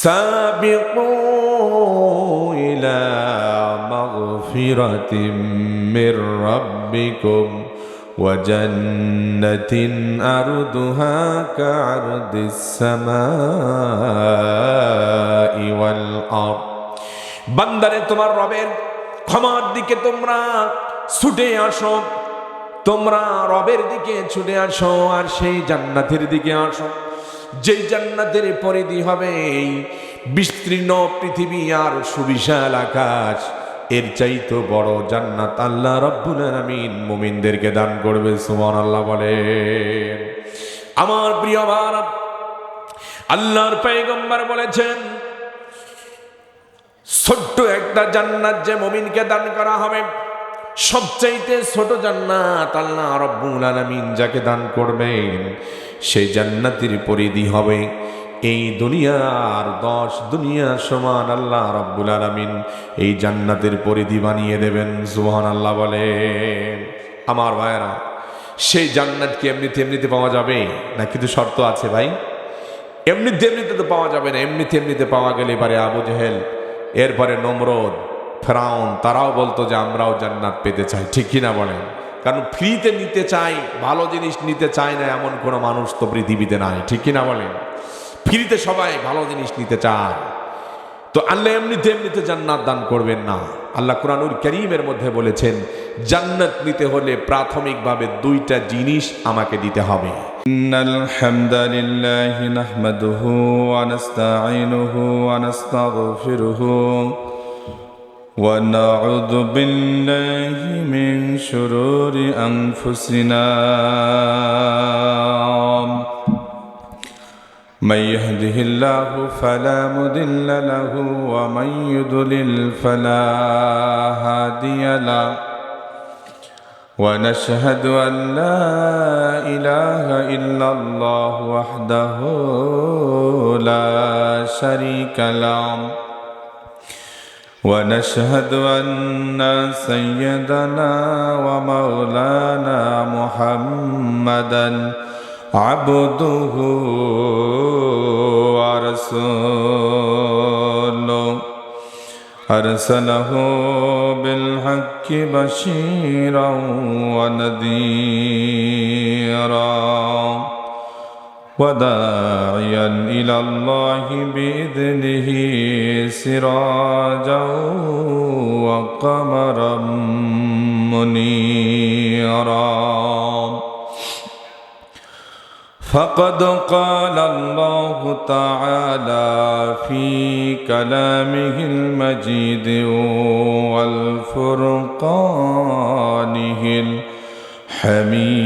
সাবিকু ইলা মাগফিরাতিম মির রাব্বিকুম ওয়া জান্নাতিন আরদুহা কা'আরদিস সামাই ওয়াল আরদ। বান্দারে, তোমার রবের ক্ষমার দিকে তোমরা ছুটে আসো, তোমরা রবের দিকে ছুটে আসো আর সেই জান্নাতের দিকে আসো, যেই জান্নাতের পরিধি হবে এই বিস্তীর্ণ পৃথিবী আর সুবিশাল আকাশ। এর চাইতে বড় জান্নাত আল্লাহ রাব্বুল আলামিন মুমিনদেরকে দান করবে। সুবহানাল্লাহ বলেন। আমার প্রিয় ভাইরা, আল্লাহর পয়গম্বর বলেছেন, ছোট্ট একটা জান্নাত যে মুমিনকে দান করা হবে, সবচাইতে ছোট জান্নাত আল্লাহ রাব্বুল আলামিন যাকে দান করবেন সেই জান্নাতের পরিধি হবে এই দুনিয়ার 10 দুনিয়া সমান। আল্লাহ রাব্বুল আলামিন এই জান্নাতের পরিধি বানিয়ে দেবেন। সুবহানাল্লাহ বলেন। আমার ভাইরা, সেই জান্নাত কি এমনিতে এমনিতে পাওয়া যাবে না? কিন্তু শর্ত আছে ভাই। এমনিতে এমনিতে তো পাওয়া যাবে না। এমনিতে এমনিতে পাওয়া গেলে এবারে আবু জেহেল, এরপরে নমরুদ, ফেরাউন, তারাও বলতো যে আমরাও জান্নাত পেতে চাই। ঠিক কিনা বলেন? কারণ ফ্রিতে নিতে চাই, ভালো জিনিস নিতে চায় না এমন কোনো মানুষ তো পৃথিবীতে নাই। ঠিক কিনা বলেন? ফ্রিতে সবাই ভালো জিনিস নিতে চায়। তো আল্লাহ এমনিতে এমনিতে জান্নাত দান করবেন না। আল্লাহ কুরআনুল কারীমের মধ্যে বলেছেন, জান্নাত নিতে হলে প্রাথমিকভাবে 2টা জিনিস আমাকে দিতে হবে। ইন্নাল হামদালিল্লাহি নাহমাদুহু ওয়া নাস্তাঈনুহু ওয়া নাস্তাগফিরুহু ওয়া নাউযু বিল্লাহি মিন শুরুরি আনফুসিনা। من يهده الله فلا مضل له ومن يضلل فلا هادي له ونشهد أن لا إله إلا الله وحده لا شريك له ونشهد أن سيدنا ومولانا محمدا عبده ورسوله أرسله بالحق بشيرا ونذيرا وداعيا إلى الله بإذنه سراجا وقمرا منيرا. فقد قال الله تعالى في كلامه المجيد والفرقانه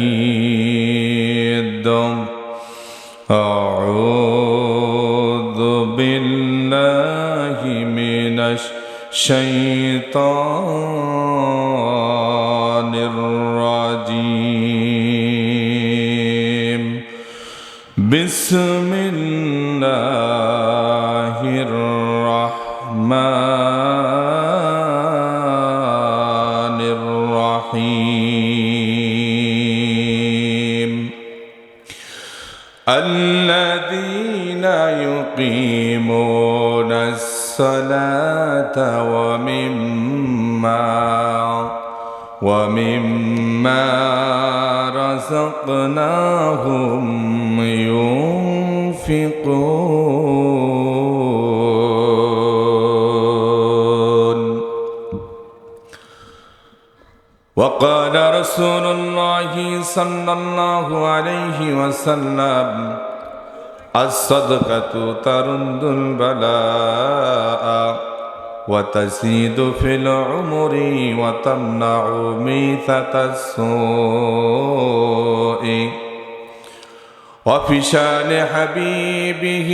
الحميد. أعوذ بالله من الشيطان الرجيم. بسم الله الرحمن الرحيم. الذين يقيمون الصلاة ومما رزقناهم ينفقون. وقال رسول الله صلى الله عليه وسلم: الصدقة ترد البلاء وتزيد في العمر وتمنع ميثة السوء. وفي شان حبيبه: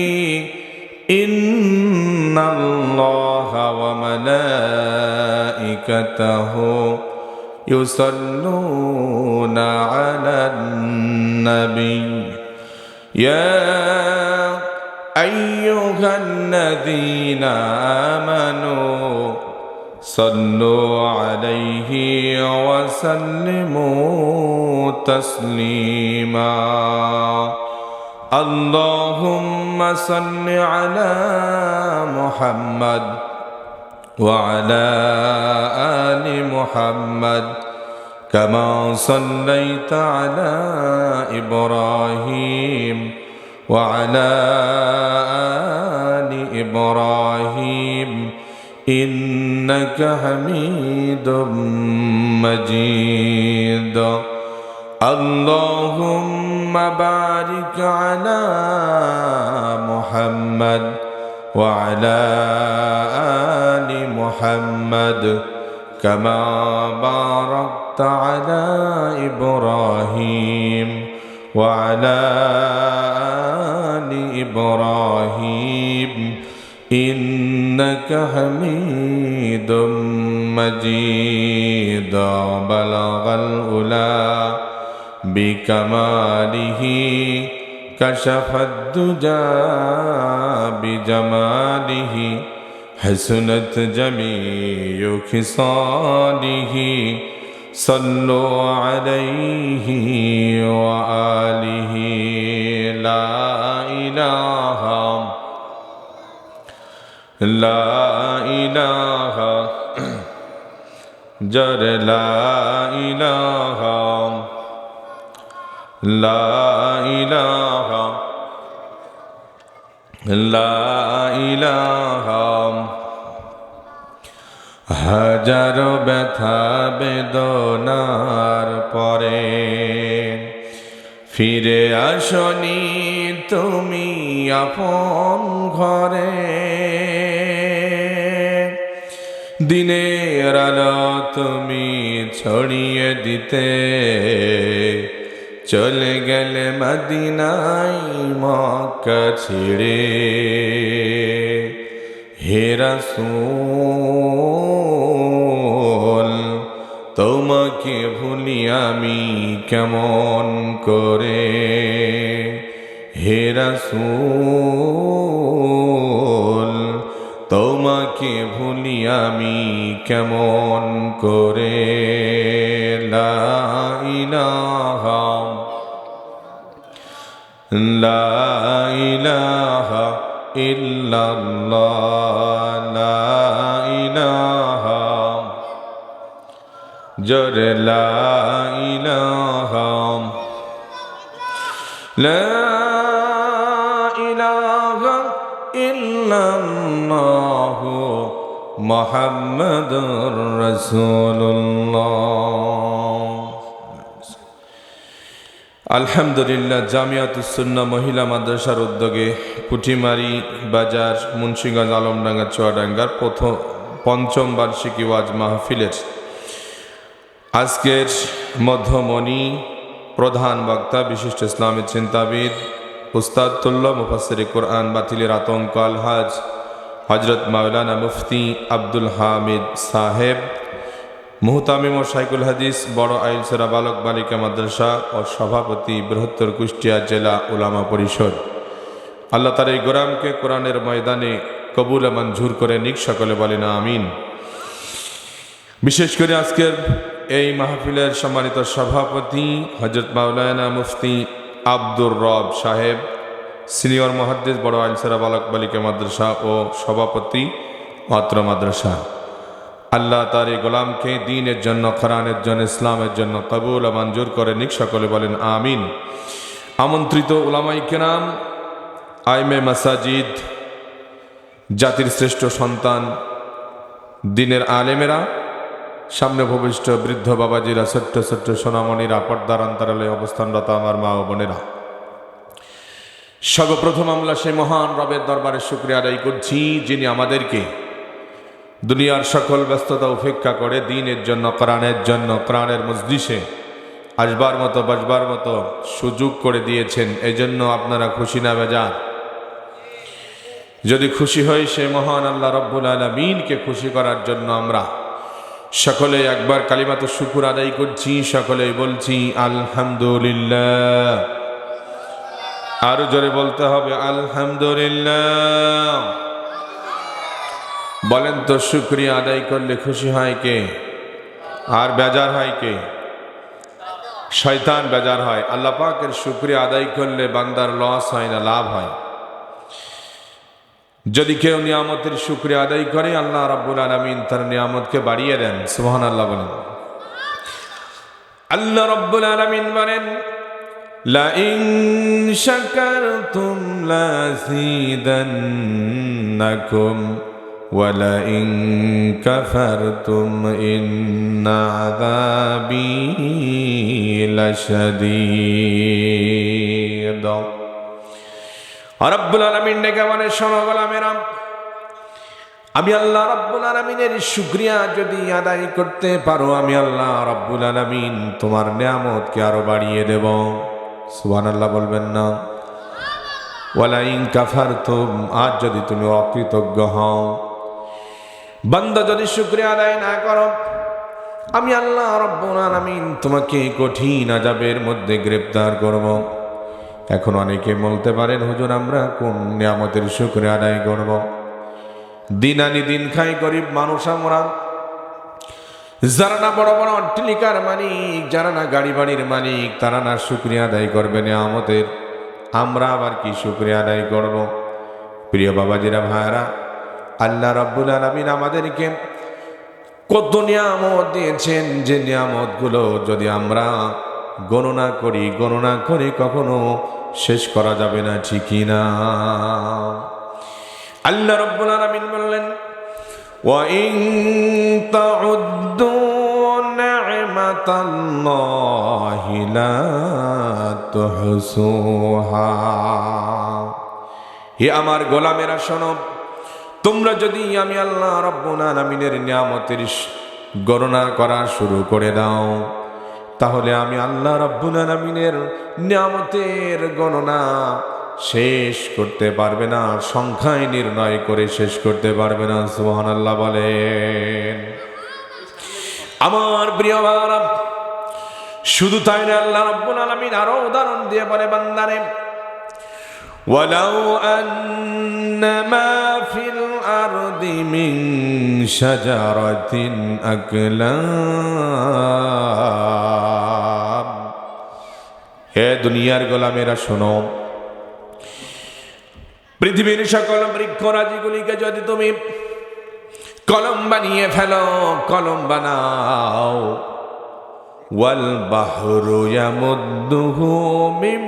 إن الله وملائكته يصلون على النبي يا أيها الذين آمنوا صلوا عليه وسلموا تسليما. اللهم صل على محمد وعلى آل محمد كما صليت على إبراهيم وعلى آل إبراهيم إنك حميد مجيد اللهم بارك على محمد وعلى آل محمد كما باركت على إبراهيم وعلى آل إبراهيم إنك حميد مجيد بلغ العلا بكماله كشف الدجى بجماله حسنت جميع خصاله صلوا عليه وآله لا إله جر لا إله হাজারো ব্যথা বেদনার পরে ফিরে আসনি তুমি আপন ঘরে দিনের আলো তুমি ছড়িয়ে দিতে চলে গেলে মদিনায় মক্কা ছেড়ে হে রাসূল তোমাকে ভুলি আমি কেমন করে হে রাসূল তোমাকে ভুলি আমি কেমন করে লা ইলাহা ইল্লাল্লাহ লা ইলাহা জোরে লা ইলাহা ইল্লাল্লাহ মুহাম্মাদুর রাসূলুল্লাহ। আলহামদুলিল্লাহ, জামিয়াতুস সুন্নাহ মহিলা মাদ্রাসার উদ্যোগে পুটিমারি বাজার মুন্সিগঞ্জ আলমডাঙ্গা চুয়াডাঙ্গার পঞ্চম বার্ষিকী ওয়াজ মাহফিলের আজকের মধ্যমণি প্রধান বক্তা বিশিষ্ট ইসলামী চিন্তাবিদ উস্তাদুল্লাহ মুফাসসিরে কোরআন বাতিলের আতঙ্ক আলহাজ হযরত মাওলানা মুফতি আব্দুল হামিদ সাহেব, মুহতামিম ও শাইখুল হাদিস বড় আইলসরা বালক বালিকা মাদ্রাসা ও সভাপতি বৃহত্তর কুষ্টিয়া জেলা উলামা পরিষদ। আল্লাহ তার এই গোরামকে কোরআনের ময়দানে কবুল মঞ্জুর করে নিক, সকলে বলেন আমিন। বিশেষ করে আজকের এই মাহফিলের সম্মানিত সভাপতি হযরত মাওলানা মুফতি আব্দুর রব সাহেব, সিনিয়র মুহাদ্দিস বড় আইলসরা বালক বালিকা মাদ্রাসা ও সভাপতি অত্র মাদ্রাসা। আল্লাহ তার এই গোলামকে দ্বীনের জন্য, কোরআনের জন্য, ইসলামের জন্য কবুল ও মঞ্জুর করে নিক, সকলে বলেন আমিন। আমন্ত্রিত উলামায়ে কেরাম, আইমে মাসাজিদ, জাতির শ্রেষ্ঠ সন্তান, দ্বীনের আলেমেরা, সামনে ভবিষ্ঠ বৃদ্ধ বাবাজিরা, ছোট্ট ছোট্ট সোনামণিরা, পর্দার অন্তরালে অবস্থানরত আমার মা ও বোনেরা, সর্বপ্রথম আমরা সেই মহান রবের দরবারে শুকরিয়া আদায় করছি যিনি আমাদেরকে দুনিয়ার সকল ব্যস্ততা উপেক্ষা করে দ্বীনের জন্য, কোরআনের জন্য, কোরআনের মজলিসে আসবার মতো, বসবার মতো সুযোগ করে দিয়েছেন। এই জন্য আপনারা খুশি না বেজার? যদি খুশি হই, সে মহান আল্লাহ রব্বুল আলামিনকে খুশি করার জন্য আমরা সকলে একবার কালিমাতু শুকুর আদায় করছি, সকলেই বলছি আলহামদুলিল্লাহ। আরো জোরে বলতে হবে আলহামদুলিল্লাহ। বলেন তো, শুকরিয়া আদায় করলে খুশি হয় কে আর বেজার হয় কে? শয়তান বেজার হয়। আল্লাহ পাকের শুকরিয়া আদায় করলে বান্দার লস হয় না, লাভ হয়। যদি কেউ নিয়ামতের শুকরিয়া আদায় করে আল্লাহ রাব্বুল আলামিন তার নিয়ামতকে বাড়িয়ে দেন। সুবহানাল্লাহ বলেন। আল্লাহ রাব্বুল আলামিন বলেন, লা ইন শাকারতুম লাযীদান্নাকুম ওয়া লা ইন কাফারতুম ইন্না আযাবী লাশাদীদ। রাব্বুল আলামিন ডেকে বলে, শোনো গোলামেরা, আমি আল্লাহ রাব্বুল আলামিনের শুকরিয়া যদি আদায় করতে পারো আমি আল্লাহ রাব্বুল আলামিন তোমার নিয়ামতকে আরো বাড়িয়ে দেব। সুবহানাল্লাহ বলবেন না? ওয়ালা ইন কাফারতুম, আর যদি তুমি অকৃতজ্ঞ হও, বান্দা যদি শুকরিয়া আদায় না করো, আমি আল্লাহ রাব্বুল আলামিন তোমাকে কঠিন আযাবের মধ্যে গ্রেফতার করব। এখন অনেকে বলতে পারেন, হুজুর আমরা কোন নিয়ামতের শুকরিয়া আদায় করব? দিন আনি দিন খাই গরিব মানুষ আমরা, যারা না বড় বড় অট্টালিকার মালিক, যারা না গাড়ি বাড়ির মালিক, তারা না শুকরিয়া আদায় করবে নিয়ামতের, আমরা আবার কি শুকরিয়া আদায় করব? প্রিয় বাবাজিরা, ভাইরা, আল্লাহ রাব্বুল আলামিন আমাদেরকে কত নিয়ামত দিয়েছেন, যে নিয়ামতগুলো যদি আমরা গণনা করি কখনো শেষ করা যাবে না, ঠিকই না? আল্লাহ রাব্বুল আলামিন বললেন, ওয়া ইন তাউদ্দু নি'মাতাল্লাহি লা তুহসুহা। হে আমার গোলামেরা শোনো, তোমরা যদি আমি আল্লাহ রাব্বুল আলামিনের নিয়ামতের গণনা করা শুরু করে দাও, তাহলে আমি আল্লাহ রাব্বুল আলামিনের নিয়ামতের গণনা শেষ করতে পারবে না, সংখ্যায় নির্ণয় করে শেষ করতে পারবে না। সুবহানাল্লাহ বলেন। আমার প্রিয় ভাইরা, শুধু তাই না, আল্লাহ রাব্বুল আলামিন আরো উদাহরণ দিয়ে বলে, বান্দারে, ওয়ালাউ আন্না মা ফিল আরদি মিন শাজারাতিন আকলাম। হে দুনিয়ার গোলামেরা শোনো, পৃথিবীর সকল বৃক্ষরাজিগুলিকে যদি তুমি কলম বানিয়ে ফেলো, কলম বানাও, ওয়াল বাহরু ইয়ামুদ্দুহু মিন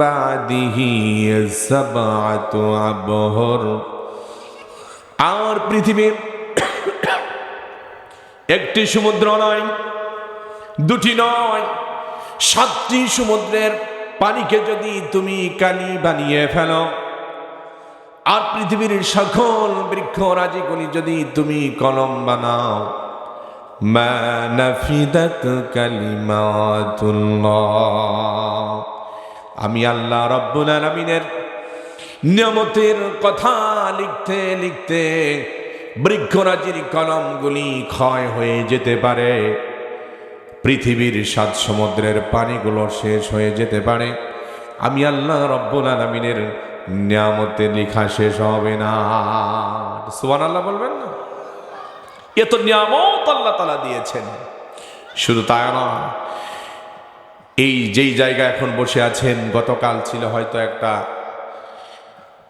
বাদিহি সাবআতু আবহর। আর পৃথিবীর একটি সমুদ্র নয়, দুটি নয়, 7টি সমুদ্রের পানিকে যদি তুমি কালি বানিয়ে ফেলো, আর পৃথিবীর সকল বৃক্ষরাজিগুলি যদি তুমি কলম বানাও, মা নাফিদাত কালিমাতুল্লাহ। আমি আল্লাহ রাব্বুল আলামিনের নিয়ামতের কথা লিখতে লিখতে বৃক্ষরাজির কলমগুলি ক্ষয় হয়ে যেতে পারে, পৃথিবীর 7 সমুদ্রের পানিগুলো শেষ হয়ে যেতে পারে, আমি আল্লাহ রাব্বুল আলামিনের নিয়ামতে লেখা শেষ হবে না। সুবহানাল্লাহ বলবেন না? এত নিয়ামত আল্লাহ তাআলা দিয়েছেন। শুধু তাই না, এই যেই জায়গা এখন বসে আছেন, গতকাল ছিল হয়তো একটা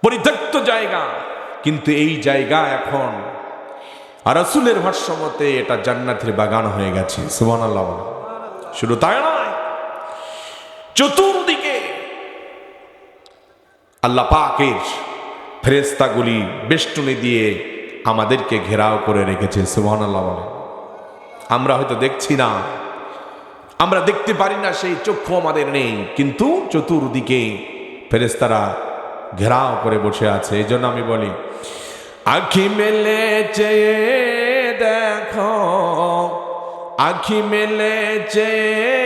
পরিত্যক্ত জায়গা, কিন্তু এই জায়গা এখন রাসূলের ভাষ্যমতে এটা জান্নাতের বাগান হয়ে গেছে। সুবহানাল্লাহ। শুধু তাই নয়, চতুর্দিকে আল্লাহ পাকের ফেরেশতাগুলি বেষ্টনী দিয়ে আমাদেরকে ঘেরাও করে রেখেছে। সুবহানাল্লাহ। আমরা হয়তো দেখছি না, আমরা দেখতে পারি না, সেই চক্ষু আমাদের নেই, কিন্তু চতুর্দিকে ফেরেশতারা ঘেরাও করে বসে আছে। এই জন্য আমি বলি, আখি মেলে চেয়ে দেখো, আখি মেলে চেয়ে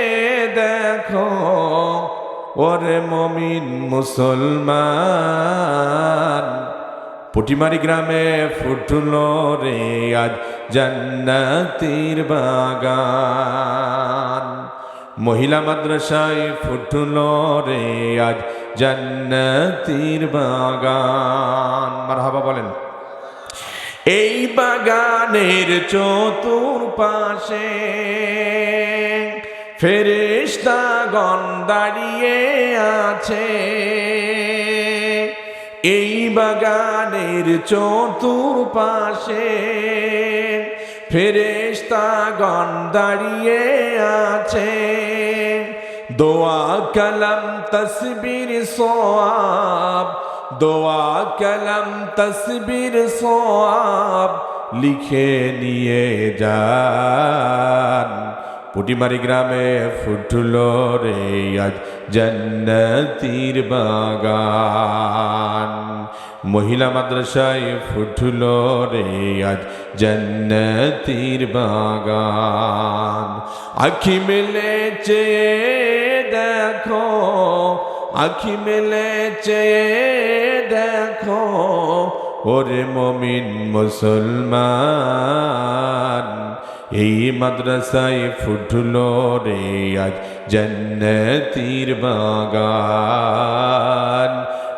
দেখো, ওরে মুমিন মুসলমান, পুটিমারি গ্রামে ফুটলো রে আজ জান্নাতের বাগান, মহিলা মাদ্রাসায় ফুটলো রে আজ জান্নাতের বাগান। মারহাবা বলেন। এই বাগানের চতুর্পাশে ফেরেশতাগণ দাঁড়িয়ে আছে, এই বাগানের চতুর্পাশে ফেরেশতাগণ দাঁড়িয়ে আছে, দোয়া কালাম তসবির সওয়াব, দোয়া কালাম তসবির সওয়াব লিখে নিয়ে যান। পুটিমারি গ্রামে ফুটলো রে আজ জান্নাতির বাগান, মহিলা মাদ্রাসায় ফুটলো রে আজ জান্নাতির বাগান। আখি মেলে চেয়ে দেখো, আখি মেলে চেয়ে দেখো, ওরে মুমিন মুসলমান, এই মাদ্রাসায় ফুটলো রে আজ জান্নাতির বাগান।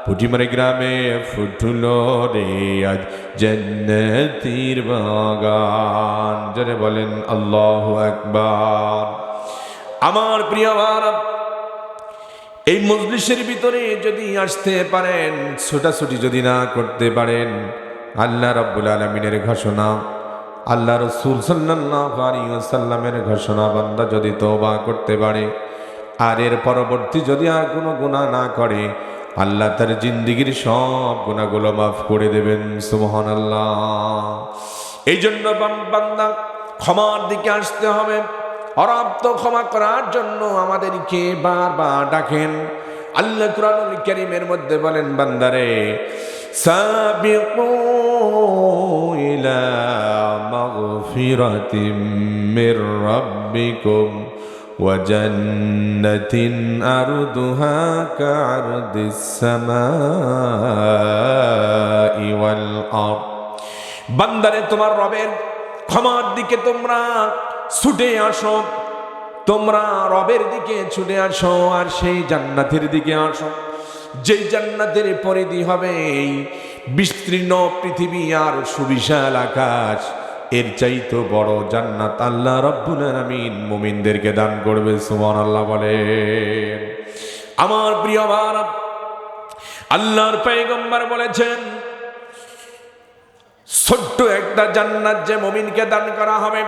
পুটিমারি গ্রামে ফুটলো রে আজ জান্নাতির বাগান। জোরে বলেন আল্লাহু আকবার। আমার প্রিয় ভাইরা, এই মজলিসের ভিতরে যদি আসতে পারেন, ছোটাছুটি যদি না করতে পারেন, আল্লাহ রাব্বুল আলামিনের ঘোষণা, আল্লাহ রাসূল সাল্লাল্লাহু আলাইহি ওয়াসাল্লামের ঘোষণা, বান্দা যদি তওবা করতে পারে আর এর পরবর্তী যদি আর কোনো গুনাহ না করে, আল্লাহ তার জিন্দেগীর সব গুনাহগুলো মাফ করে দেবেন। সুবহানাল্লাহ। এই জন্য বান্দা ক্ষমার দিকে আসতে হবে। রব তো ক্ষমা করার জন্য আমাদেরকে বারবার ডাকেন। আল্লাহ কুরআনুল কারীমের মধ্যে বলেন, বান্দারে সাবিকু ইলা মাগফিরাতিম মির রাব্বিকুম ওয়া জান্নাতিন আরদুহা কা'আরদিস সামাই ওয়াল আরদ। বান্দারে, তোমার রবের ক্ষমার দিকে তোমরা ছুটে আসো, তোমরা রবের দিকে ছুটে আসো আর সেই জান্নাতের দিকে আসো, যেই জান্নাতের পরিধি হবে এই বিস্তীর্ণ পৃথিবী আর সুবিশাল আকাশ। এর চাইতে বড় জান্নাত আল্লাহ রাব্বুল আলামিন মুমিনদেরকে দান করবে। সুবহানাল্লাহ বলেন। আমার প্রিয় ভাইরা, আল্লাহর পয়গম্বর বলেছেন, ছোট্ট একটা জান্নাত যে মুমিনকে দান করা হবে,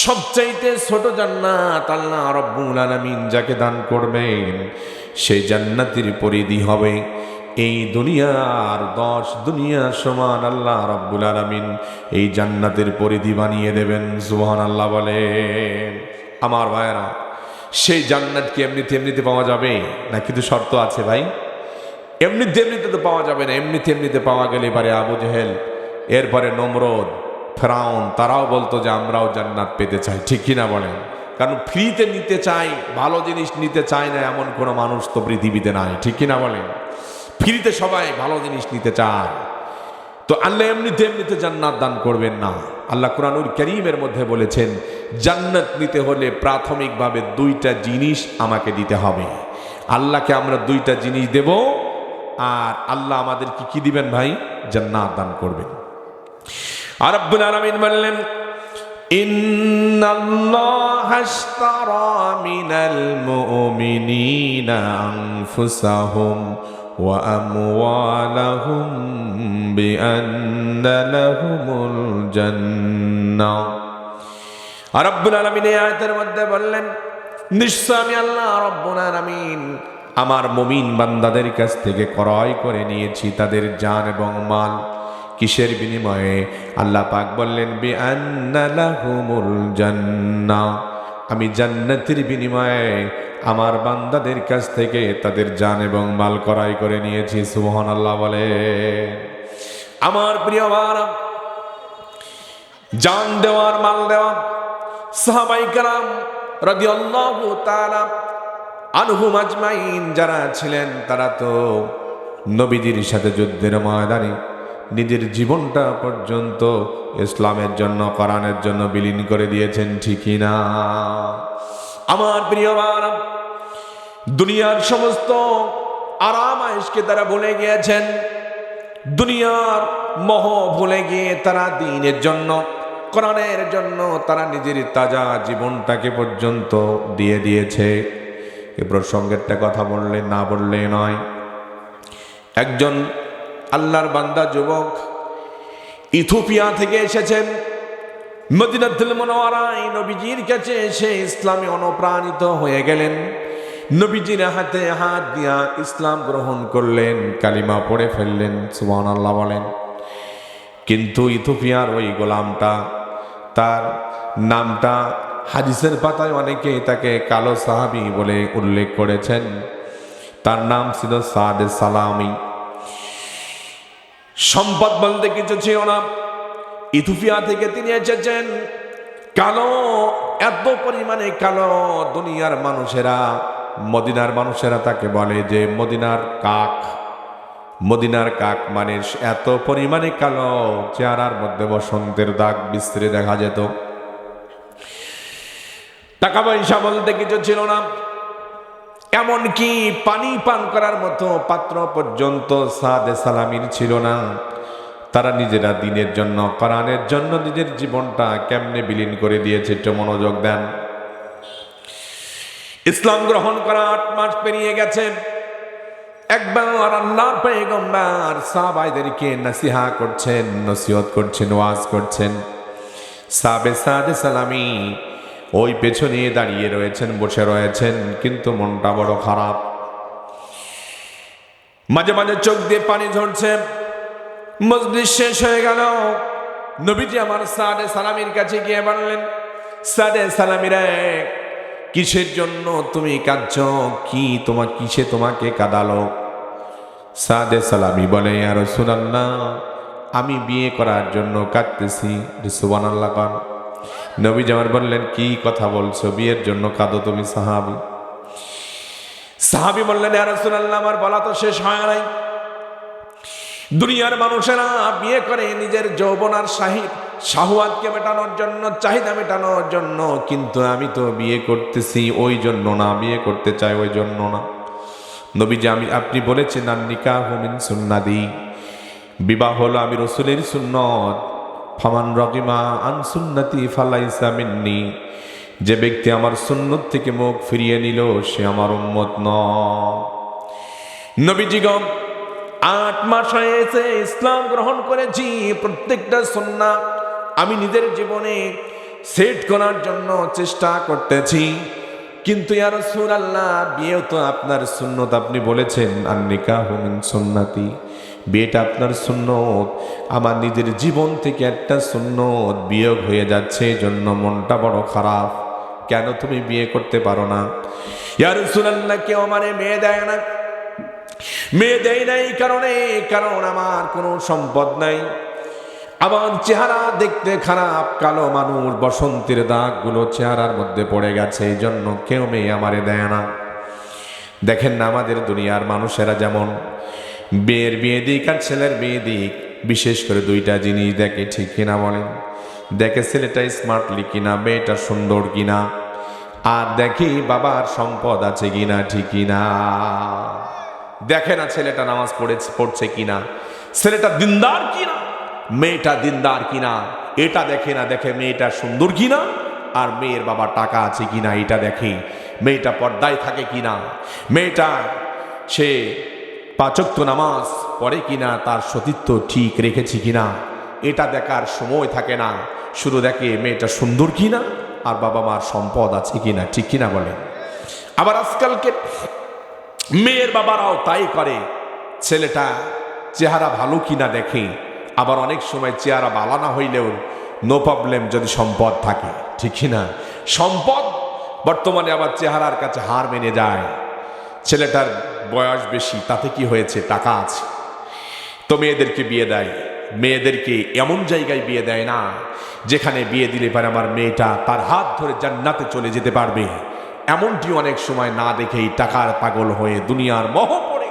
সবচাইতে ছোট জান্নাত আল্লাহ রাব্বুল আলামিন যাকে দান করবেন, সেই জান্নাতের পরিধি হবে এই দুনিয়ার 10 দুনিয়া সমান। আল্লাহ রাব্বুল আলামিন এই জান্নাতের পরিধি বানিয়ে দেবেন। সুবহানাল্লাহ বলেন। আমার ভাইরা, সেই জান্নাত কি এমনিতে এমনিতে পাওয়া যাবে না? কিন্তু শর্ত আছে ভাই। এমনিতে এমনিতে তো পাওয়া যাবে না। এমনিতে এমনিতে পাওয়া গেলে পারে আবু জেহেল, এরপরে নমরুদ, ফেরাউন, তারাও বলতো যে আমরাও জান্নাত পেতে চাই। ঠিক কিনা বলেন? কারণ ফ্রিতে নিতে চাই, ভালো জিনিস নিতে চায় না এমন কোনো মানুষ তো পৃথিবীতে নাই। ঠিক কিনা বলেন? ফ্রিতে সবাই ভালো জিনিস নিতে চায়। তো আল্লাহ এমনিতে এমনিতে জান্নাত দান করবেন না। আল্লাহ কুরআনুল কারীমের মধ্যে বলেছেন, জান্নাত নিতে হলে প্রাথমিকভাবে 2টা জিনিস আমাকে দিতে হবে। আল্লাহকে আমরা 2টা জিনিস দেব, আর আল্লাহ আমাদেরকে কি দিবেন ভাই? জান্নাত দান করবেন। আর রব্বুল আলামিন বললেন, ইন্নাল্লাহা আশতারা মিনাল মুমিনিনা আনফুসাহুম ওয়া আমওয়ালাহুম বিআন্না লাহুমুল জান্নাহ। আর রব্বুল আলামিন এই আয়াতের মধ্যে বললেন, নিশ্চয় আমি আল্লাহ রব্বুল আলামিন আমার মুমিন বান্দাদের কাছ থেকে ক্রয় করে নিয়েছি তাদের জান এবং মাল। কিসের বিনিময়ে? আল্লাহ পাক বললেন, বিআন্না লাহুমুল জান্নাহ, আমি জান্নাতের বিনিময়ে আমার বান্দাদের কাছ থেকে তাদের জান এবং মাল ক্রয় করে নিয়েছি। সুবহানাল্লাহ বলেন। আমার প্রিয় ভাইরা, জান দেওয়ার, মাল দেওয়া, সাহাবায়ে কেরাম রাদিয়াল্লাহু তাআলা আনহুম আজমাইন যারা ছিলেন, তারা তো নবীজির সাথে যুদ্ধের ময়দানে নিজের জীবনটা পর্যন্ত ইসলামের জন্য, কোরআনের জন্য বিলীন করে দিয়েছেন। ঠিকই না? আমার প্রিয় ভাইরা, দুনিয়ার সমস্ত আরাম আয়েশকে তারা ভুলে গিয়েছেন। দুনিয়ার মোহ ভুলে গিয়ে তারা দ্বীনের জন্য, কোরআনের জন্য তারা নিজের তাজা জীবনটাকে পর্যন্ত দিয়ে দিয়েছে। এ প্রসঙ্গেরটা কথা বললে না বললে নয়। একজন আল্লাহর বান্দা যুবক ইথিওপিয়া থেকে এসেছেন মদিনাতুল মুনাওয়ারায় নবীজির কাছে এসে ইসলামে অনুপ্রাণিত হয়ে গেলেন। নবীজির হাতে হাত দিয়া ইসলাম গ্রহণ করলেন, কালিমা পড়ে ফেললেন, সুবহানাল্লাহ বলেন। কিন্তু ইথিওপিয়ার ওই গোলামটা, তার নামটা হাদিসের পাতায় অনেকে তাকে কালো সাহাবী বলে উল্লেখ করেছেন। তার নাম ছিল সাদ সালামি। সম্পদ বলতে কিছু ছিল না। ইথিওপিয়া থেকে তিনি এসেছেন, কালো, এত পরিমাণে কালো, দুনিয়ার মানুষেরা, মদিনার মানুষেরা তাকে বলে যে মদিনার কাক। মদিনার কাক মানে এত পরিমাণে কালো, চেহারার মধ্যে বসন্তের দাগ বিস্তৃত দেখা যেত। টাকা পয়সা বলতে কিছু ছিল না, এমনকি পানি পান করার মতো পাত্র পর্যন্ত সাদে সালামির ছিল না। তারা নিজেরা দিনের জন্য, কোরআনের জন্য নিজের জীবনটা কেমনে বিলীন করে দিয়েছে, একটু মনোযোগ দেন। ইসলাম গ্রহণ করা 8 মাস পেরিয়ে গেছে। একবার আল্লাহর পয়গম্বর সাহাবাদেরকে নসিহা করছেন, নসিহত করছেন, ওয়াজ করছেন। সাদে সালামি ওই পেছনে দাঁড়িয়ে রয়েছেন, বসে রয়েছেন, কিন্তু মনটা বড় খারাপ। মাঝে মাঝে চোখ দিয়ে পানি ঝরছে। মজলিস শেষ হয়ে গেল। নবীজি আমার সাদে সালামির কাছে গিয়ে বললেন, সাদে সালামিরা, কিসের জন্য তুমি কাঁদছো? কিসে তোমাকে কাঁদালো? সাদে সালামি বলে, ইয়া রাসূলুল্লাহ, আমি বিয়ে করার জন্য কাঁদতেছি। সুবহানাল্লাহ কান। নবীজি আমার বললেন, কি কথা বলছো? বিয়ের জন্য কাঁদো তুমি? সাহাবী বললেন, ইয়া রাসূলুল্লাহ, আমার বলা তো শেষ হয় নাই। দুনিয়ার মানুষেরা বিয়ে করে নিজের যৌবন আর শাহওয়াতকে মেটানোর জন্য, চাহিদা মেটানোর জন্য, কিন্তু আমি তো বিয়ে করতেছি ওই জন্য না, বিয়ে করতে চাই ওই জন্য না। নবীজি আপনি বলেছেন, আন-নিকাহু মিন সুন্নতি, বিবাহ হলো আমি রাসূলের সুন্নত। ফামান রাগিমা আন সুন্নতি ফালাইসা মিন্নি, যে ব্যক্তি আমার সুন্নত থেকে মুখ ফিরিয়ে নিল সে আমার উম্মত নয়। নবীজিগণ 8 মাস হয়েছে ইসলাম গ্রহণ করেছি। প্রত্যেকটা সুন্নাহ আমি নিজের জীবনে সেট করার জন্য চেষ্টা করতেছি। কিন্তু ইয়া রাসূলুল্লাহ, বিয়ে তো আপনার সুন্নত, আপনি বলেছেন আন-নিকাহু মিন সুন্নতি, বিয়েটা আপনার সুন্নত। আমার নিজের জীবন থেকে একটা সুন্নত বিয়োগ হয়ে যাচ্ছে, এই জন্য মনটা বড় খারাপ। কেন তুমি বিয়ে করতে পারো না? ইয়া রাসূলুল্লাহ, কেউ আমারে মেয়ে দেয় না। মেয়ে দেয় নাই কারণ আমার কোনো সম্পদ নাই, আমার চেহারা দেখতে খারাপ, কালো মানুষ, বসন্তের দাগগুলো চেহারার মধ্যে পড়ে গেছে, এই জন্য কেউ মেয়ে আমারে দেয় না। দেখেন না, আমাদের দুনিয়ার মানুষেরা যেমন বিয়ে দিক আর ছেলের বিয়ে দিক, বিশেষ করে 2টা জিনিস দেখে, ঠিক কিনা বলেন? দেখে ছেলেটা স্মার্টলি কিনা, মেয়েটা সুন্দর কিনা, আর দেখি বাবার সম্পদ আছে কিনা, ঠিক কিনা। দেখে না ছেলেটা নামাজ পড়ছে কিনা, ছেলেটা দিনদার কিনা, মেয়েটা দিনদার কিনা, এটা দেখে না। দেখে মেয়েটা সুন্দর কিনা আর মেয়ের বাবা টাকা আছে কিনা, এটা দেখে। মেয়েটা পর্দায় থাকে কিনা, মেয়েটা সে 5 ওয়াক্ত নামাজ পড়ে কিনা, তার সতীত্ব ঠিক রেখেছে কিনা, এটা দেখার সময় থাকে না। শুধু দেখে মেয়েটা সুন্দর কিনা আর বাবা মার সম্পদ আছে কিনা, ঠিক কিনা বলে। আবার আজকালকে মেয়ের বাবারাও তাই করে, ছেলেটা চেহারা ভালো কিনা দেখে। আবার অনেক সময় চেহারা ভালো না হইলেও নো প্রবলেম যদি সম্পদ থাকে, ঠিক কিনা। সম্পদ বর্তমানে আবার চেহারার কাছে হার মেনে যায়। ছেলেটার বয়স বেশি, তাতে কি হয়েছে? টাকা আছে, তো মেয়েদেরকে বিয়ে দেয়। মেয়েদেরকে এমন জায়গায় বিয়ে দেয় না যেখানে বিয়ে দিলে পারে আমার মেয়েটা তার হাত ধরে জান্নাতে চলে যেতে পারবে। এমনটি অনেক সময় না দেখেই টাকার পাগল হয়ে দুনিয়ার মোহ পড়ে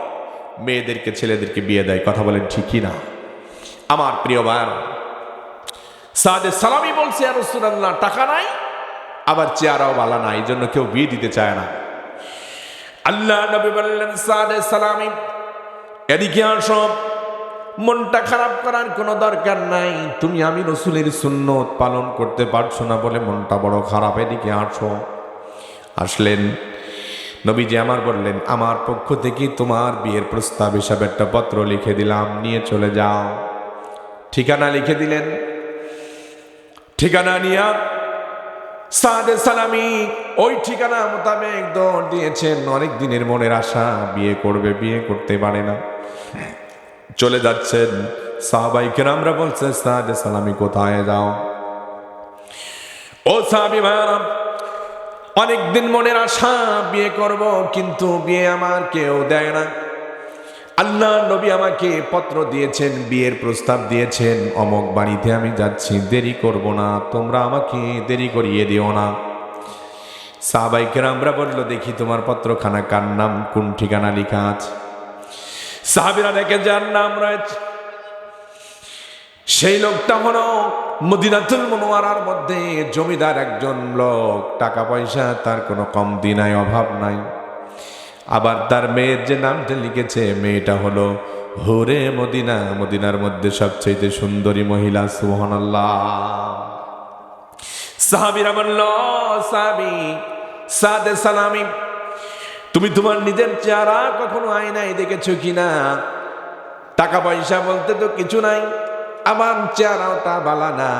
মেয়েদেরকে, ছেলেদেরকে বিয়ে দেয়। কথা বলেন ঠিক কিনা? আমার প্রিয় ভাই, সাদে সালামি বলছে, ইয়া রাসূলুল্লাহ, টাকা নাই, আবার চেহারাও ভালো না, এই জন্য কেউ বিয়ে দিতে চায় না। আল্লাহ নবী বললেন, সাদে সালামি, এদিকে আসো। মনটা খারাপ করার কোনো দরকার নাই, তুমি আমি রাসূলের সুন্নত পালন করতে পারছো না বলে মনটা বড় খারাপ, এদিকে আসো। আসলেন। নবীজি আমার বললেন, আমার পক্ষ থেকে তোমার বিয়ের প্রস্তাব হিসাবে একটা পত্র লিখে দিলাম, নিয়ে চলে যাও। ঠিকানা লিখে দিলেন। ঠিকানা নিয়ে সাদে সালামি ওই ঠিকানা মোতাবেক দৌড় দিয়েছেন। অনেক দিনের মনের আশা, বিয়ে করবে, বিয়ে করতে পারে না, চলে যাচ্ছেন। সাহাবাই কেরামরা বলছে, সাদে সালামি কোথায় যাও? ও সাহাবী ভাইরা, অনেকদিন মনের আশা, বিয়ে করব, কিন্তু বিয়ে আমার কেউ দেয় না। আল্লাহ নবী আমাকে পত্র দিয়েছেন, বিয়ের প্রস্তাব দিয়েছেন, অমক বাড়িতে আমি যাচ্ছি, দেরি করব না, তোমরা আমাকে দেরি করিয়ে দিও না। সাহাবাই কেরামরা বলল, দেখি তোমার পত্রখানা কার নাম, কোন ঠিকানা লেখা আছে? সাহাবীরা দেখে যার নাম রয়েছে, সেই লোকটা হলো মদিনাতুল মুনাওয়ারার মধ্যে জমিদার একজন লোক, টাকা পয়সা তার কোনো কমতি নাই, অভাব নাই। আবার তার মেয়ের যে নামটা লিখেছে, মেয়েটা হলো হুরে মদিনা, মদিনার মধ্যে সবচেয়ে সুন্দরী মহিলা। সুবহানাল্লাহ। সাহাবীরা বলল, সাহাবী সাদে সালামি, তুমি তোমার নিজের চেহারা কখনো আয়নায় দেখেছো কিনা? টাকা পয়সা বলতে তো কিছু নাই, আমার চেহারাটা বালা না,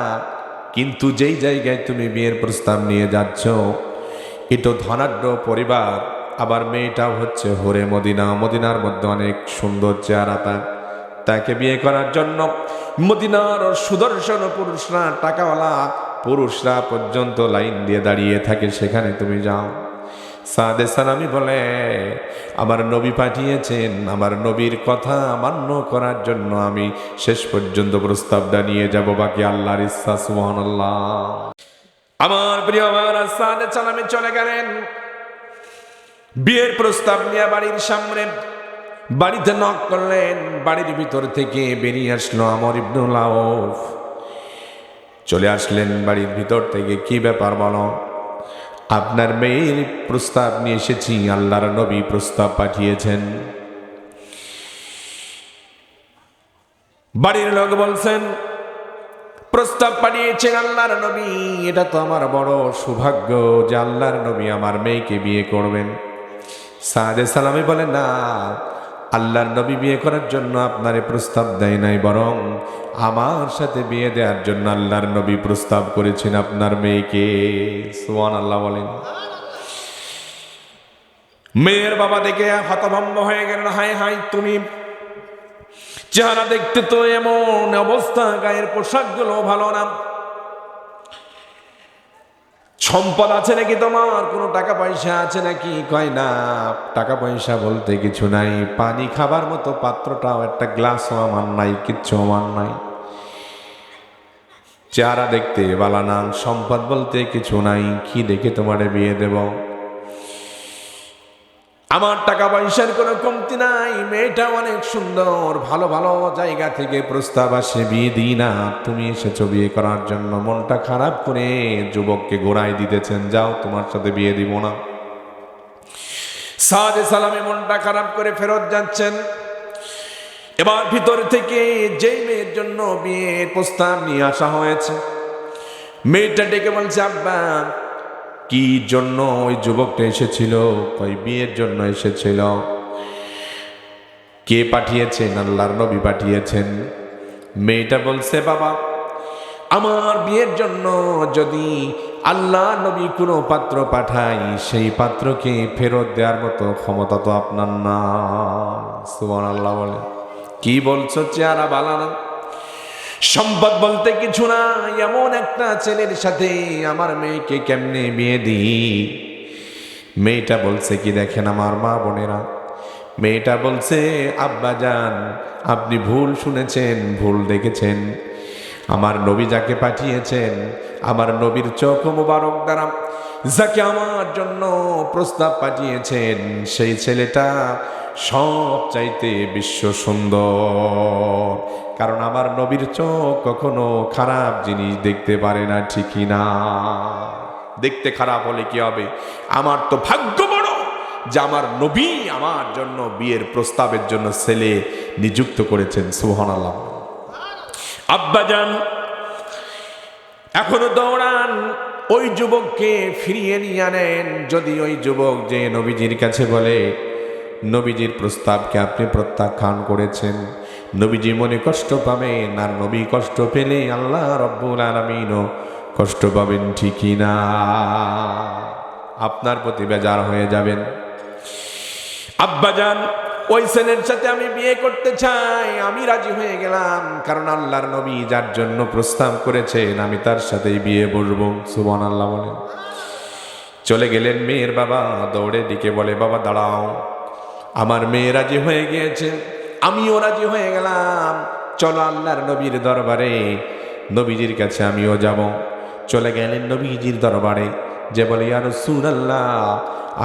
কিন্তু যেই জায়গায় তুমি বিয়ের প্রস্তাব নিয়ে যাচ্ছ, এটা ধনাঢ্য পরিবার, আবার মেয়েটাও হচ্ছে হুরে মদিনা, মদিনার মধ্যে অনেক সুন্দর চেহারা তাকে বিয়ে করার জন্য মদিনার সুদর্শন পুরুষরা, টাকাওয়ালা পুরুষরা পর্যন্ত লাইন দিয়ে দাঁড়িয়ে থাকে, সেখানে তুমি যাও। সাদে সালামি বলে, আমার নবী পাঠিয়েছেন, আমার নবীর কথা মান্য করার জন্য আমি শেষ পর্যন্ত প্রস্তাবটা নিয়ে যাব, বাকি আল্লাহর ইচ্ছা। সুবহানাল্লাহ। আমার প্রিয় ভাইরা, সাদে সালামি চলে গেলেন বিয়ের প্রস্তাব নিয়ে বাড়ির সামনে। বাড়িতে নক করলেন, বাড়ির ভিতর থেকে বেরিয়ে আসলো আমর ইবনুল আউফ। চলে আসলেন বাড়ির ভিতর থেকে। কি ব্যাপার বলো? আপনার মেয়ের প্রস্তাব নিয়ে এসেছি, আল্লাহর নবী প্রস্তাব পাঠিয়েছেন। বাড়ির লোক বলছেন, প্রস্তাব পাঠিয়েছেন আল্লাহর নবী, এটা তো আমার বড় সৌভাগ্য যে আল্লাহর নবী আমার মেয়েকে বিয়ে করবেন। সাদে সালামি বলে, না, আল্লাহর নবী বিয়ে করার জন্য আপনারে প্রস্তাব দেয় নাই, বরং আমার সাথে বিয়ে দেওয়ার জন্য আল্লাহর নবী প্রস্তাব করেছেন আপনার মেয়েকে। সুবহানাল্লাহ বলেন। মেয়ের বাবা দেখে হতভম্ব হয়ে গেলেন। হায় হায়, তুমি চেহারা দেখতে তো এমন, অবস্থা গায়ের পোশাকগুলো ভালো না, সম্পদ আছে নাকি তোমার? কোনো টাকা পয়সা আছে নাকি? কয় না, টাকা পয়সা বলতে কিছু নাই, পানি খাবার মতো পাত্রটাও, একটা গ্লাসও আমার নাই, কিচ্ছু আমার নাই। চেহারা দেখতে বালা না, সম্পদ বলতে কিছু নাই, কি দেখে তোমারে বিয়ে দেব? আমার টাকা পয়সার কোনো কমতি নাই, মেয়েটা অনেক সুন্দর, ভালো ভালো জায়গা থেকে প্রস্তাব আসে, বিয়ে দিই না, তুমি এসেছো বিয়ে করার জন্য। মনটা খারাপ করে যুবককে ঘোরায় দিতেছেন, যাও, তোমার সাথে বিয়ে দিব না। সাদে সালামি মনটা খারাপ করে ফেরত যাচ্ছেন। এবার ভিতর থেকে যেই মেয়ের জন্য বিয়ের প্রস্তাব নিয়ে আসা হয়েছে, মেয়েটা ডেকে বলছে, আব্বা, কি জন্য ওই যুবকটা এসেছিল? কই বিয়ের জন্য এসেছিল। কে পাঠিয়েছেন? আল্লাহর নবী পাঠিয়েছেন। মেয়েটা বলছে, বাবা, আমার বিয়ের জন্য যদি আল্লাহ নবী কোনো পাত্র পাঠাই, সেই পাত্রকে ফেরত দেওয়ার মতো ক্ষমতা তো আপনার না। সুবহানাল্লাহ বলে। কি বলছো? চেহারা ভালো না, সম্পদ বলতে কিছু না, এমন একটা ছেলের সাথে আমার মেয়েকে কেমনে বিয়ে দিই? মেয়েটা বলছে কি, দেখেন আমার মা বোনেরা, মেয়েটা বলছে, আব্বা জান, আপনি ভুল শুনেছেন, ভুল দেখেছেন। আমার নবী যাকে পাঠিয়েছেন, আমার নবীর চোখ মোবারক দ্বারা যাকে আমার জন্য প্রস্তাব পাঠিয়েছেন, সেই ছেলেটা সব চাইতে বিশ্ব সুন্দর। কারণ আমার নবীর চোখ কখনো খারাপ জিনিস দেখতে পারে না, ঠিকই না? দেখতে খারাপ হলে কি হবে? আমার তো ভাগ্য বড় যে আমার নবী আমার জন্য বিয়ের প্রস্তাবের জন্য ছেলে নিযুক্ত করেছেন। সুবহানাল্লাহ। আব্বাজান এখনো দৌড়ান, ওই যুবককে ফিরিয়ে নিয়ে আনেন। যদি ওই যুবক যে নবীজির কাছে বলে নবীজির প্রস্তাবকে আপনি প্রত্যাখ্যান করেছেন, নবীজি মনে কষ্ট পাবেন, আর নবী কষ্ট পেলে আল্লাহ রব্বুল আলামিনও কষ্ট পাবেন, ঠিকই না? আপনার প্রতি বেজার হয়ে যাবেন। আব্বাজান, ওই ছেলের সাথে আমি বিয়ে করতে চাই, আমি রাজি হয়ে গেলাম, কারণ আল্লাহর নবী যার জন্য প্রস্তাব করেছেন আমি তার সাথেই বিয়ে বসবো। সুবহানাল্লাহ বলেন। চলে গেলেন মেয়ের বাবা, দৌড়ে দিকে বলে, বাবা দাঁড়াও, আমার মেয়ে রাজি হয়ে গিয়েছে, আমিও রাজি হয়ে গেলাম, চলো আল্লাহর নবীর দরবারে, নবীজির কাছে আমিও যাব। চলে গেলেন নবীজির দরবারে, যে বলে, ইয়া রাসূলুল্লাহ,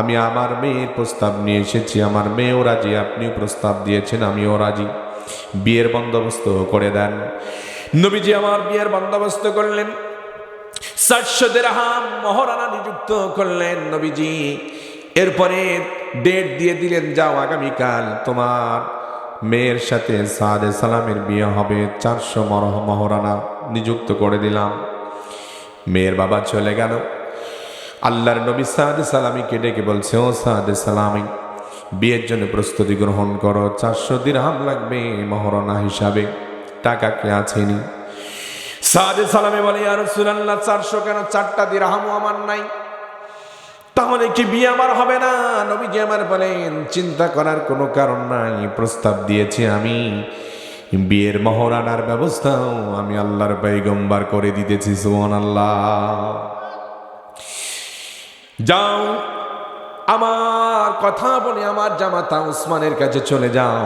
আমি আমার মেয়ের প্রস্তাব নিয়ে এসেছি, আমার মেয়েও রাজি, আপনিও প্রস্তাব দিয়েছেন, আমিও রাজি, বিয়ের বন্দোবস্ত করে দেন। নবীজি আমার বিয়ের বন্দোবস্ত করলেন, 400 দিরহাম মহরানা নিযুক্ত করলেন নবীজি। এরপরে ডেট দিয়ে দিলেন, যাও আগামীকাল তোমার মেয়ের সাথে সাদে সালামের বিয়ে হবে, 400 মহরানা নিযুক্ত করে দিলাম। মেয়ের বাবা চলে গেল। আল্লাহর নবী সাদে সালামিকে ডেকে বলছে, ও সাদে সালামি, বিয়ের জন্য প্রস্তুতি গ্রহণ করো, 400 দিরহাম লাগবে মহরানা হিসাবে, টাকা কে আছেনি? সাদে সালামি বলে, ইয়া রাসূলুল্লাহ, 400 কেন, 4টা দিরহামও আমার নাই, তাহলে কি বিয়ে আমার হবে না? নবীজি আমার বলেন, চিন্তা করার কোনো কারণ নাই, প্রস্তাব দিয়েছি আমি, বিয়ের মহরানার ব্যবস্থাও আমি আল্লাহর পয়গম্বর করে দিতেছি। সুবহানাল্লাহ। যাও, আমার কথা বলে আমার জামাতা উসমানের কাছে চলে যাও,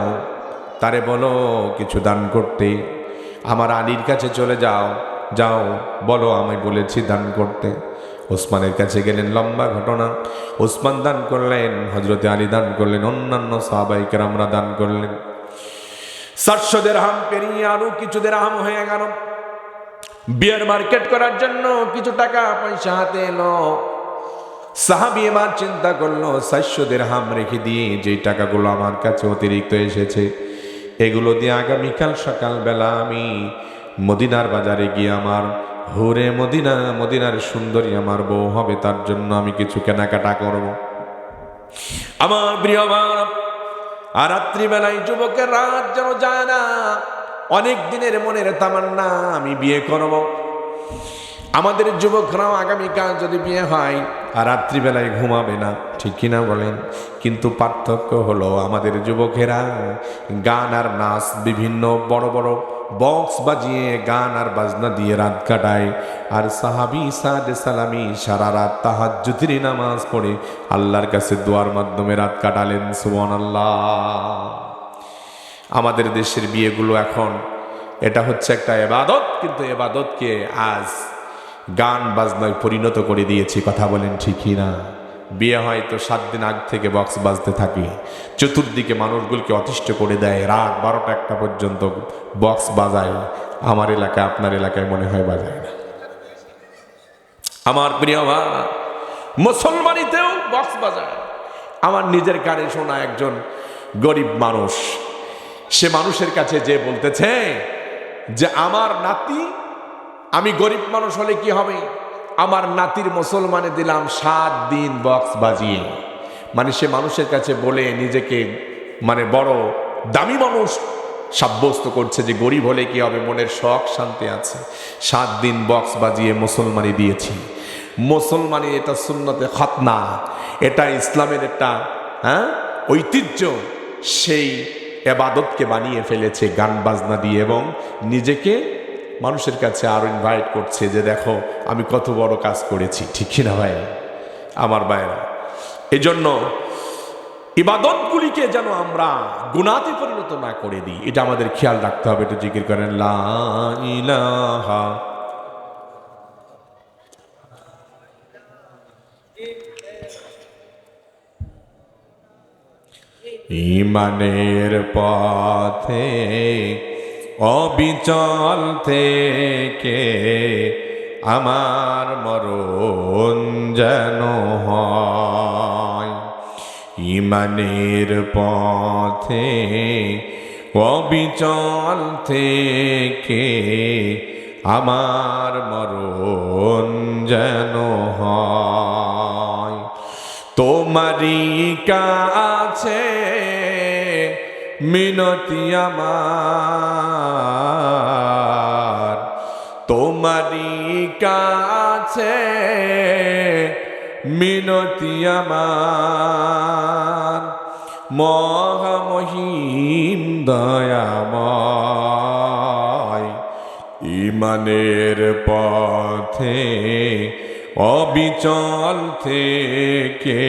তারে বলো কিছু দান করতে। আমার আলীর কাছে চলে যাও, যাও বলো আমি বলেছি দান করতে। ওসমানের কাছে গেলেন, লম্বা ঘটনা। ওসমান দান করলেন, হযরতে আলী দান করলেন, অন্যান্য সাহাবায়ে কেরামরা দান করলেন। 400 দিরহাম পেরিয়ে আরো কিছু দিরহাম হয়ে গেল। বিয়ার মার্কেট করার জন্য কিছু টাকা পয়সা হাতে এলো। সাহাবী এবার চিন্তা করলো, 400 দিরহাম রেখে দিয়ে যে টাকাগুলো আমার কাছে অতিরিক্ত এসেছে, এগুলো দিয়ে আগামীকাল সকালবেলা আমি মদিনার বাজারে গিয়ে আমার হুরে মদিনা, মদিনার সুন্দরী আমার বউ হবে, তার জন্য আমি কিছু কেনাকাটা করব। আমার প্রিয় বাবা, আর রাত্রিবেলায় যুবকের রাত যেন যায় না, অনেক দিনের মনের তামান্না আমি বিয়ে করব। আমাদের যুবকরাও আগামীকাল যদি বিয়ে হয় আর রাত্রিবেলায় ঘুমাবে না, ঠিক কিনা বলেন? কিন্তু পার্থক্য হলো, আমাদের যুবকেরা গান আর নাচ, বিভিন্ন বড় বড় বক্স বাজিয়ে গান আর বাজনা দিয়ে রাত কাটায়, আর সাহাবী সাদে সালামি সারা রাত তাহাজ্জুদের নামাজ পড়ে আল্লাহর কাছে দোয়ার মাধ্যমে রাত কাটালেন। সুবহানাল্লাহ। আমাদের দেশের বিয়েগুলো এখন এটা হচ্ছে একটা ইবাদত, কিন্তু ইবাদতকে আজ গান বাজনায় পরিণত করে দিয়েছি। কথা বলেন ঠিকই না? বিয়ে হয় তো 7 দিন আগ থেকে বক্স বাজতে থাকে, চতুর্দিকে মানুষগুলোকে অতিষ্ঠ করে দেয়, রাত 12টা 1টা পর্যন্ত বক্স বাজায়। আমার এলাকায়, আপনার এলাকায় মনে হয় বাজায় না। আমার প্রিয় ভাই, মুসলমানিতেও বক্স বাজায়। আমার নিজের কানে শোনা একজন গরিব মানুষ, সে মানুষের কাছে যে বলতেছে যে আমার নাতি, আমি গরিব মানুষ হলে কি হবে, আমার নাতির মুসলমানে দিলাম 7 দিন বক্স বাজিয়ে। মানে সে মানুষের কাছে বলে নিজেকে মানে বড় দামি মানুষ সাব্যস্ত করছে যে গরিব হলে কি হবে, মনের শখ শান্তি আছে। 7 দিন বক্স বাজিয়ে মুসলমানি দিয়েছি। মুসলমানি এটা সুন্নতে খতনা, এটা ইসলামের একটা ঐতিহ্য। সেই ইবাদতকে বানিয়ে ফেলেছে গান বাজনা দিয়ে, এবং নিজেকে মানুষের কাছে আরো ইনভাইট করছে যে দেখো আমি কত বড় কাজ করেছি। ঠিক না ভাই আমার ভাইরা? এই জন্য ইবাদতগুলিকে যেন আমরা গুনাতে পরিণত না করে দিই, এটা আমাদের খেয়াল রাখতে হবে। একটু জিকির করেন, লা ইলাহা ইমানের পথে অবিচল থেকে আমার মরণ যেন হয়। ইমানের পথে অবিচল থেকে আমার মরণ যেন হয়। তোমারই কাছে মিনতি আমার, তোমারই কাছে মিনতি আমার, মহামহিম দয়াময়, ইমানের পথে অবিচল থেকে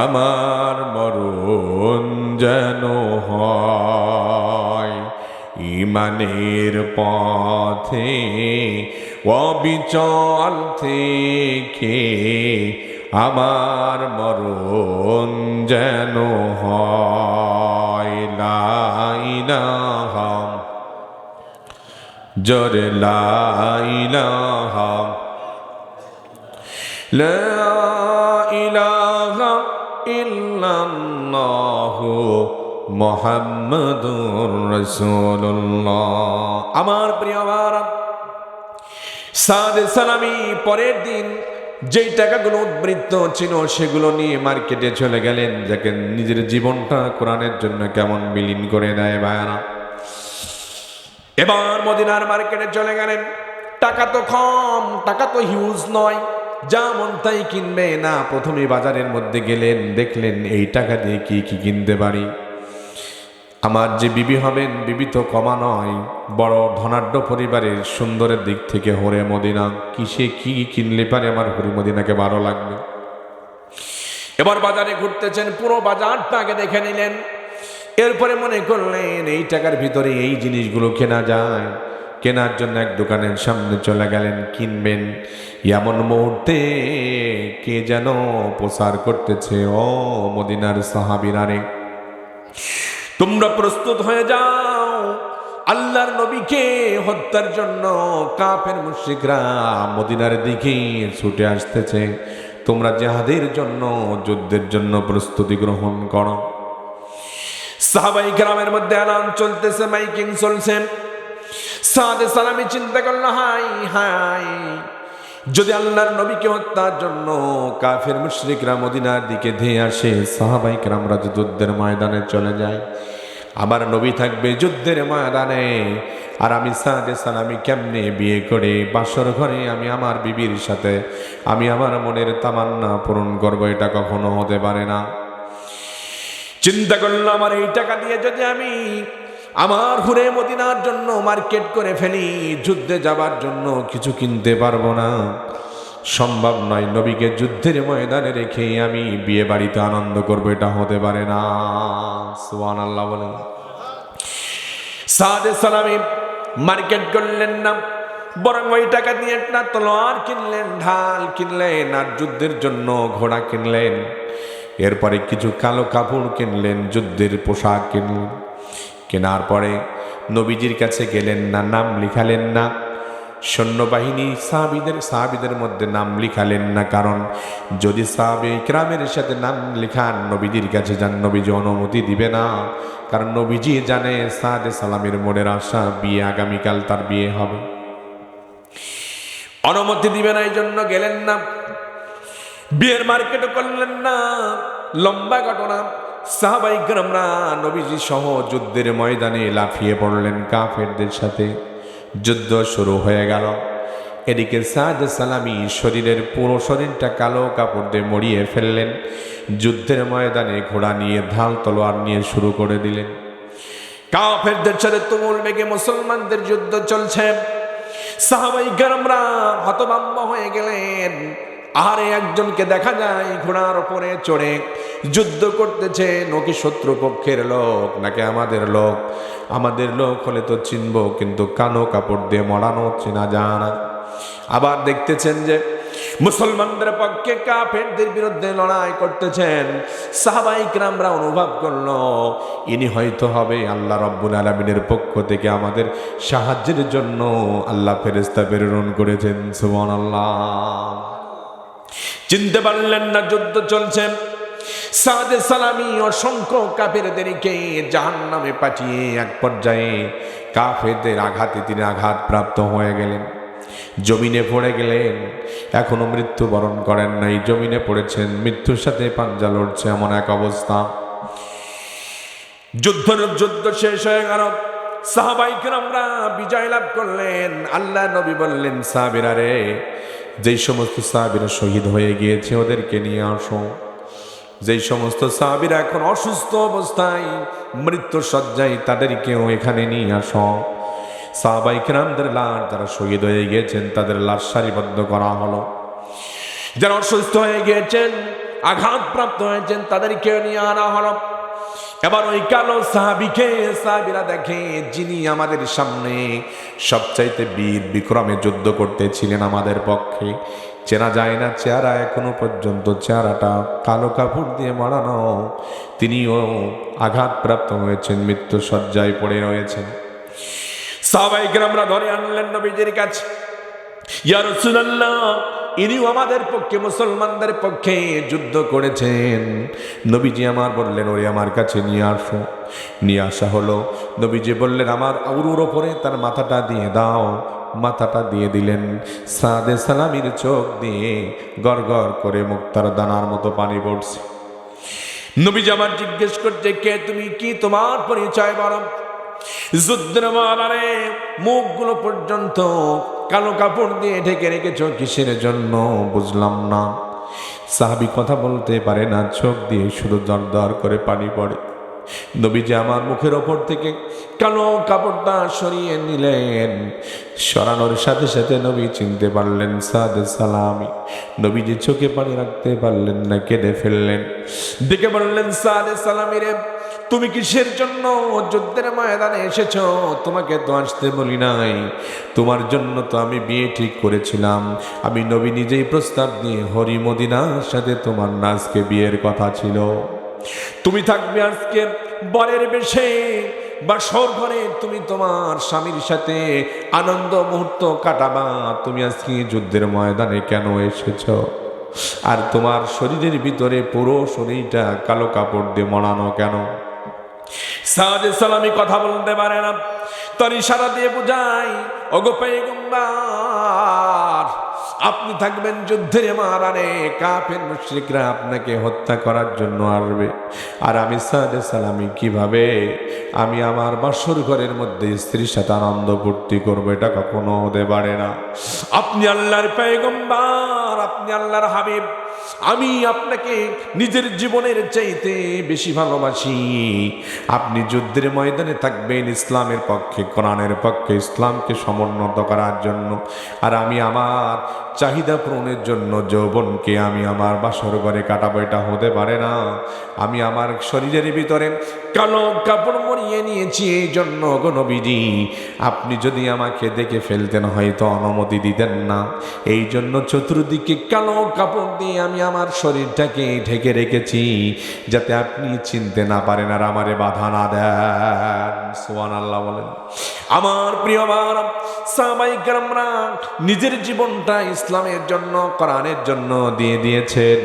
আমার মরণ যেন হয়। ইমানের পথে অবিচল থেকে আমার মরণ যেন হয়। লা ইলাহা, জোরে লা ইলাহা, লা ইলাহা ইল্লাল্লাহু মুহাম্মাদুর রাসূলুল্লাহ। আমার প্রিয় ভাইরা, সাদে সালামি পরের দিন যেই টাকাগুলো উদ্বৃত্ত ছিল সেগুলো নিয়ে মার্কেটে চলে গেলেন, যাকে নিজের জীবনটা কোরআনের জন্য কেমন বিলীন করে দেয় ভাইরা। এবার মদিনার মার্কেটে চলে গেলেন। টাকা তো কম, টাকা তো হিউজ নয়, যা মন তাই কিনবে না। প্রথমে বাজারের মধ্যে গেলেন, দেখলেন এই টাকা দিয়ে কি কি কিনতে পারি। আমার যে বিবি হবেন, বিবি তো কমা নয়, বড় ধনাঢ্য পরিবারের, সুন্দরের দিক থেকে হরে মদিনা, কিসে কি কিনলে পারে আমার হরে মদিনাকে ভালো লাগবে। এবার বাজারে ঘুরতেছেন, পুরো বাজারটা আগে দেখে নিলেন। এরপরে মনে করলেন এই টাকার ভিতরে এই জিনিসগুলো কেনা যায়। কেনার জন্য এক দোকানের সামনে চলে গেলেন, কিনবেন। এমন মুহূর্তে কে যেন প্রচার করতেছে, ও মদিনার সাহাবীরা রে, তোমরা প্রস্তুত হয়ে যাও, আল্লাহর নবীকে হত্যার জন্য কাফের মুশরিকরা মদিনার দিকে ছুটে আসতেছে। তোমরা জিহাদের জন্য, যুদ্ধের জন্য প্রস্তুতি গ্রহণ করো। সাহাবায়ে কেরামের মধ্যে এলান চলতেছে, মাইকিং চলছে। সাদে সালামি চিন্তা করলো, হাই হাই, যদি আল্লাহর নবীকে হত্যার জন্য কাফের মুশরিকরা মদিনার দিকে ধেয়ে আসে, সাহাবায়ে কেরামরা যুদ্ধের ময়দানে চলে যায়, আমার নবী থাকবে যুদ্ধের ময়দানে, আর আমি সাদে সালামি কেমনে বিয়ে করে বাসর ঘরে আমি আমার বিবির সাথে আমি আমার মনের তামান্না পূরণ করবো? এটা কখনো হতে পারে না। চিন্তা করলো, আমার এই টাকা দিয়ে যদি আমি আমার হুরে মদিনার জন্য মার্কেট করে ফেলি, যুদ্ধে যাবার জন্য কিছু কিনতে পারবো না, সম্ভব নয়। নবীকে যুদ্ধের ময়দানে রেখে আমি বিয়ে বাড়িতে আনন্দ করবো, এটা হতে পারে না। সুবহানাল্লাহ বলেন। সাদে সালামি মার্কেট করলেন না, বরং ওই টাকা দিয়ে একটা তলোয়ার কিনলেন, ঢাল কিনলেন, আর যুদ্ধের জন্য ঘোড়া কিনলেন। এরপরে কিছু কালো কাপড় কিনলেন, যুদ্ধের পোশাক কিনলেন। কেনার পরে নবীজির কাছে গেলেন না, নাম লিখালেন না। সৈন্যবাহিনী সাহাবীদের মধ্যে নাম লিখালেন না, কারণ যদি সাহাবে ইকরামের সাথে নাম লিখান, নবীজির কাছে যান, নবীজি অনুমতি দিবে না। কারণ নবীজি জানে সাদে সালামের মনের আশা, বিয়ে আগামীকাল তার বিয়ে হবে, অনুমতি দিবে না, এই জন্য গেলেন না। বিয়ের মার্কেটও করলেন না। লম্বা ঘটনা, সাহাবায়ে কেরামরা নবীজি সহ যুদ্ধের ময়দানে লাফিয়ে পড়লেন কাফেরদের সাথে। যুদ্ধ শুরু হয়ে গেল। এদিকে সাদে সালামি শরীরের পুরো শরীরটা কালো কাপড় দিয়ে মরিয়ে ফেললেন। যুদ্ধের ময়দানে ঘোড়া নিয়ে, ঢাল তলোয়ার নিয়ে শুরু করে দিলেন। কাফেরদের সাথে তুমুল বেগে মুসলমানদের যুদ্ধ চলছে। সাহাবায়ে কেরামরা হতভম্ব হয়ে গেলেন। আরে একজনকে দেখা যায় ঘোড়ার উপরে চড়ে যুদ্ধ করতেছে, নাকি শত্রু পক্ষের লোক নাকি আমাদের লোক? আমাদের লোক হলে তো চিনব, কিন্তু কালো কাপড় দিয়ে মড়ানো চেনা যায় না। আবার দেখতেছেন যে মুসলমানদের পক্ষে কাফেরদের বিরুদ্ধে লড়াই করতেছেন। সাহাবায়ে কেরামরা অনুভব করলো, ইনি হয়তো হবে আল্লাহ রাব্বুল আলামিনের পক্ষ থেকে আমাদের সাহায্যের জন্য আল্লাহ ফেরেশতা প্রেরণ করেছেন। সুবহানাল্লাহ। চিনতে পারলেন না, যুদ্ধ চলছে। সাদে সালামি অসংখ্য কাফেরদেরকে জাহান্নামে পাঠিয়ে এক পর্যায়ে কাফেরদের আঘাতে তিনি আঘাতপ্রাপ্ত হয়ে গেলেন, জমিনে পড়ে গেলেন। এখনো মৃত্যুবরণ করেন নাই, জমিনে পড়েছেন, মৃত্যুর সাথে পাঞ্জা লড়ছে এমন এক অবস্থা। যুদ্ধ শেষ হয়ে গেল, সাহাবায়ে কেরামরা বিজয় লাভ করলেন। আল্লাহ নবী বললেন, সাহাবীরা রে, যেই সমস্ত সাহাবীরা শহীদ হয়ে গিয়েছে ওদেরকে নিয়ে আসো। যেই সমস্ত সাহাবীরা এখন অসুস্থ অবস্থায় মৃত্যু সজ্জায় তাদেরকেও এখানে নিয়ে আসো। সাহাবায়ে কেরামদের লাশ যারা শহীদ হয়ে গিয়েছেন তাদের লাশ সারিবদ্ধ করা হলো। যারা অসুস্থ হয়ে গিয়েছেন, আঘাতপ্রাপ্ত হয়েছেন, তাদেরকে নিয়ে আনা হলো। এবার ওই কালো সাহাবীরা দেখে যিনি আমাদের সামনে সবচাইতে বীর বিক্রমে যুদ্ধ করতেছিলেন আমাদের পক্ষে, চেনা যায় না চেহারা, এখনো পর্যন্ত চেহারাটা কালো কাপড় দিয়ে মারানো। তিনিও আঘাতপ্রাপ্ত হয়েছেন, মৃত্যু শয্যায় পড়ে রয়েছেন। সাহাবায়ে কেরামরা ধরে আনলেন নবীজির কাছে, ইয়া রাসূলুল্লাহ, ইনিও আমাদের পক্ষে, মুসলমানদের পক্ষে যুদ্ধ করেছেন। নবীজি আমার বললেন, ওরে আমার কাছে নিয়ে আসো। নিয়ে আসা হলো। নবীজি বললেন, আমার উরুর ওপরে তার মাথাটা দিয়ে দাও। মাথাটা দিয়ে দিলেন। সাদে সালামির চোখ দিয়ে গড়গড় করে মুক্তার দানার মতো পানি পড়ছে। নবীজি আমার জিজ্ঞেস করছে, কে তুমি, কি তোমার পরিচয় বলো? যুদ্ধের মালারে মুখগুলো পর্যন্ত কালো কাপড় দিয়ে ঢেকে রেখেছ কিসের জন্য বুঝলাম না। সাহাবী কথা বলতে পারে না, চোখ দিয়ে শুধু দরদর করে পানি পড়ে। নবীজি আমার মুখের ওপর থেকে কালো কাপড়টা সরিয়ে নিলেন। সরানোর সাথে সাথে নবী চিনতে পারলেন সাদে সালামি। নবীজি চোখে পানি রাখতে পারলেন না, কেঁদে ফেললেন। দেখে বললেন, সাদে সালামি রে, তুমি কিসের জন্য যুদ্ধের ময়দানে এসেছো? তোমাকে তো আসতে বলি নাই। তোমার জন্য তো আমি বিয়ে ঠিক করেছিলাম। আমি নবী নিজেই প্রস্তাব দিয়ে হরি মদিনার সাথে তোমার নাচকে বিয়ের কথা ছিল। তুমি থাকবে আজকে বরের বেশে, বাসর ঘরে তুমি তোমার স্বামীর সাথে আনন্দ মুহূর্ত কাটাবা। তুমি আজকে যুদ্ধের ময়দানে কেন এসেছো? আর তোমার শরীরের ভিতরে পুরো শরীরটা কালো কাপড় দিয়ে মোড়ানো কেন? সাদে সালামি কথা বলতে পারে না, তার ইশারা দিয়ে বুঝাই, ওগো পয়গম্বর, আপনি থাকবেন যুদ্ধের ময়দানে, কাফের মুশরিকরা আপনাকে হত্যা করার জন্য আসবে। আর আমি সাদে সালামি কিভাবে আমি আমার বাসর ঘরের মধ্যে স্ত্রীর সাথে আনন্দ ফুর্তি করবো? এটা কখনো হতে পারে না। আপনি আল্লাহর পয়গম্বর, আপনি আল্লাহর হাবিব। আমি আপনাকে নিজের জীবনের চাইতে বেশি ভালোবাসি। আপনি যুদ্ধের ময়দানে থাকবেন ইসলামের পক্ষে, কোরআনের পক্ষে, ইসলামকে সমুন্নত করার জন্য। আর আমি আমার চাহিদা পূরণের জন্য যৌবনকে আমি আমার বাসর ঘরে কাটাবো, এটা হতে পারে না। আমি আমার শরীরের ভিতরে কালো কাপড় মরিয়ে নিয়েছি এই জন্য। গো নবীজি, আপনি যদি আমাকে দেখে ফেলতেন হয়তো অনুমতি দিতেন না। এই জন্য চতুর্দিকে কালো কাপড় দিয়ে আমি আমার শরীরটাকে ঢেকে রেখেছি, যাতে আপনি চিনতে না পারেন আর আমারে বাধা না দেন। সুবহানাল্লাহ বলেন। আমার প্রিয় ভাইরা, সাহাবায়ে কেরামরা নিজের জীবনটা ইসলামের জন্য, কোরআনের জন্য দিয়ে দিয়েছেন।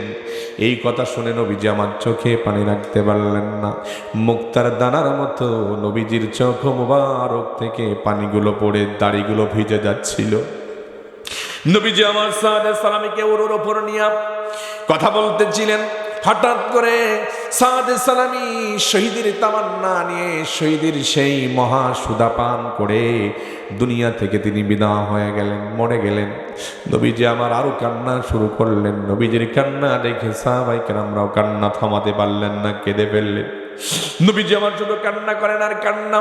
এই কথা শুনে নবীজি আমার চোখে পানি রাখতে পারলেন না। মুক্তার দানার মতো নবীজির চোখ মুবারক থেকে পানিগুলো পড়ে দাড়িগুলো ভিজে যাচ্ছিল। নবীজি আমার সাদে সালামিকে ওর ওপর নিয়ে কথা বলতেছিলেন। হঠাৎ করে সাদে সালামি শহীদের তামান্না নিয়ে শহীদের সেই মহা সুধা পান করে দুনিয়া থেকে তিনি বিদায় হয়ে গেলেন, মরে গেলেন। নবীজি আমার আরো কান্না শুরু করলেন। নবীজির কান্না দেখে সাহাবায়ে কেরামরাও কান্না থামাতে পারলেন না, কেঁদে ফেললেন। নবীজি আমার শুধু কান্না করেন আর কান্না।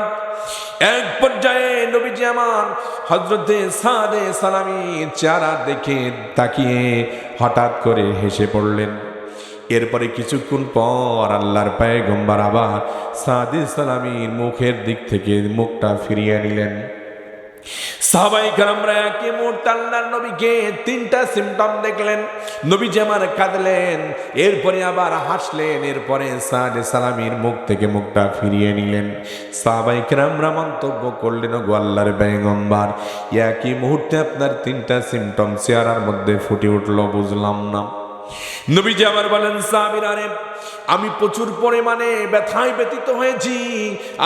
এক পর্যায়ে নবীজি আমার হযরতে সাদে সালামি চেহারা দেখে তাকিয়ে হঠাৎ করে হেসে পড়লেন। এরপরে কিছুক্ষণ পর আল্লাহর পয়গম্বর আবার সাদে সালামির মুখের দিক থেকে মুখটা ফিরিয়ে নিলেন। সাহাবায়ে কেরামরা একে মুহূর্তে আল্লাহর নবীকে তিনটা সিম্পটম দেখলেন। নবীজি আমার কাঁদলেন, এরপরে আবার হাসলেন, এরপরে সাদে সালামির মুখ থেকে মুখটা ফিরিয়ে নিলেন। সাহাবায়ে কেরামরা মন্তব্য করলেন, ওগো আল্লাহর পয়গম্বর, একই মুহূর্তে আপনার তিনটা সিম্পটম চেহারার মধ্যে ফুটে উঠলো, বুঝলাম না। নবীজি আবার বলেন, সাহাবীরা রে, আমি প্রচুর পরিমাণে ব্যথায় ব্যতীত হয়েছি।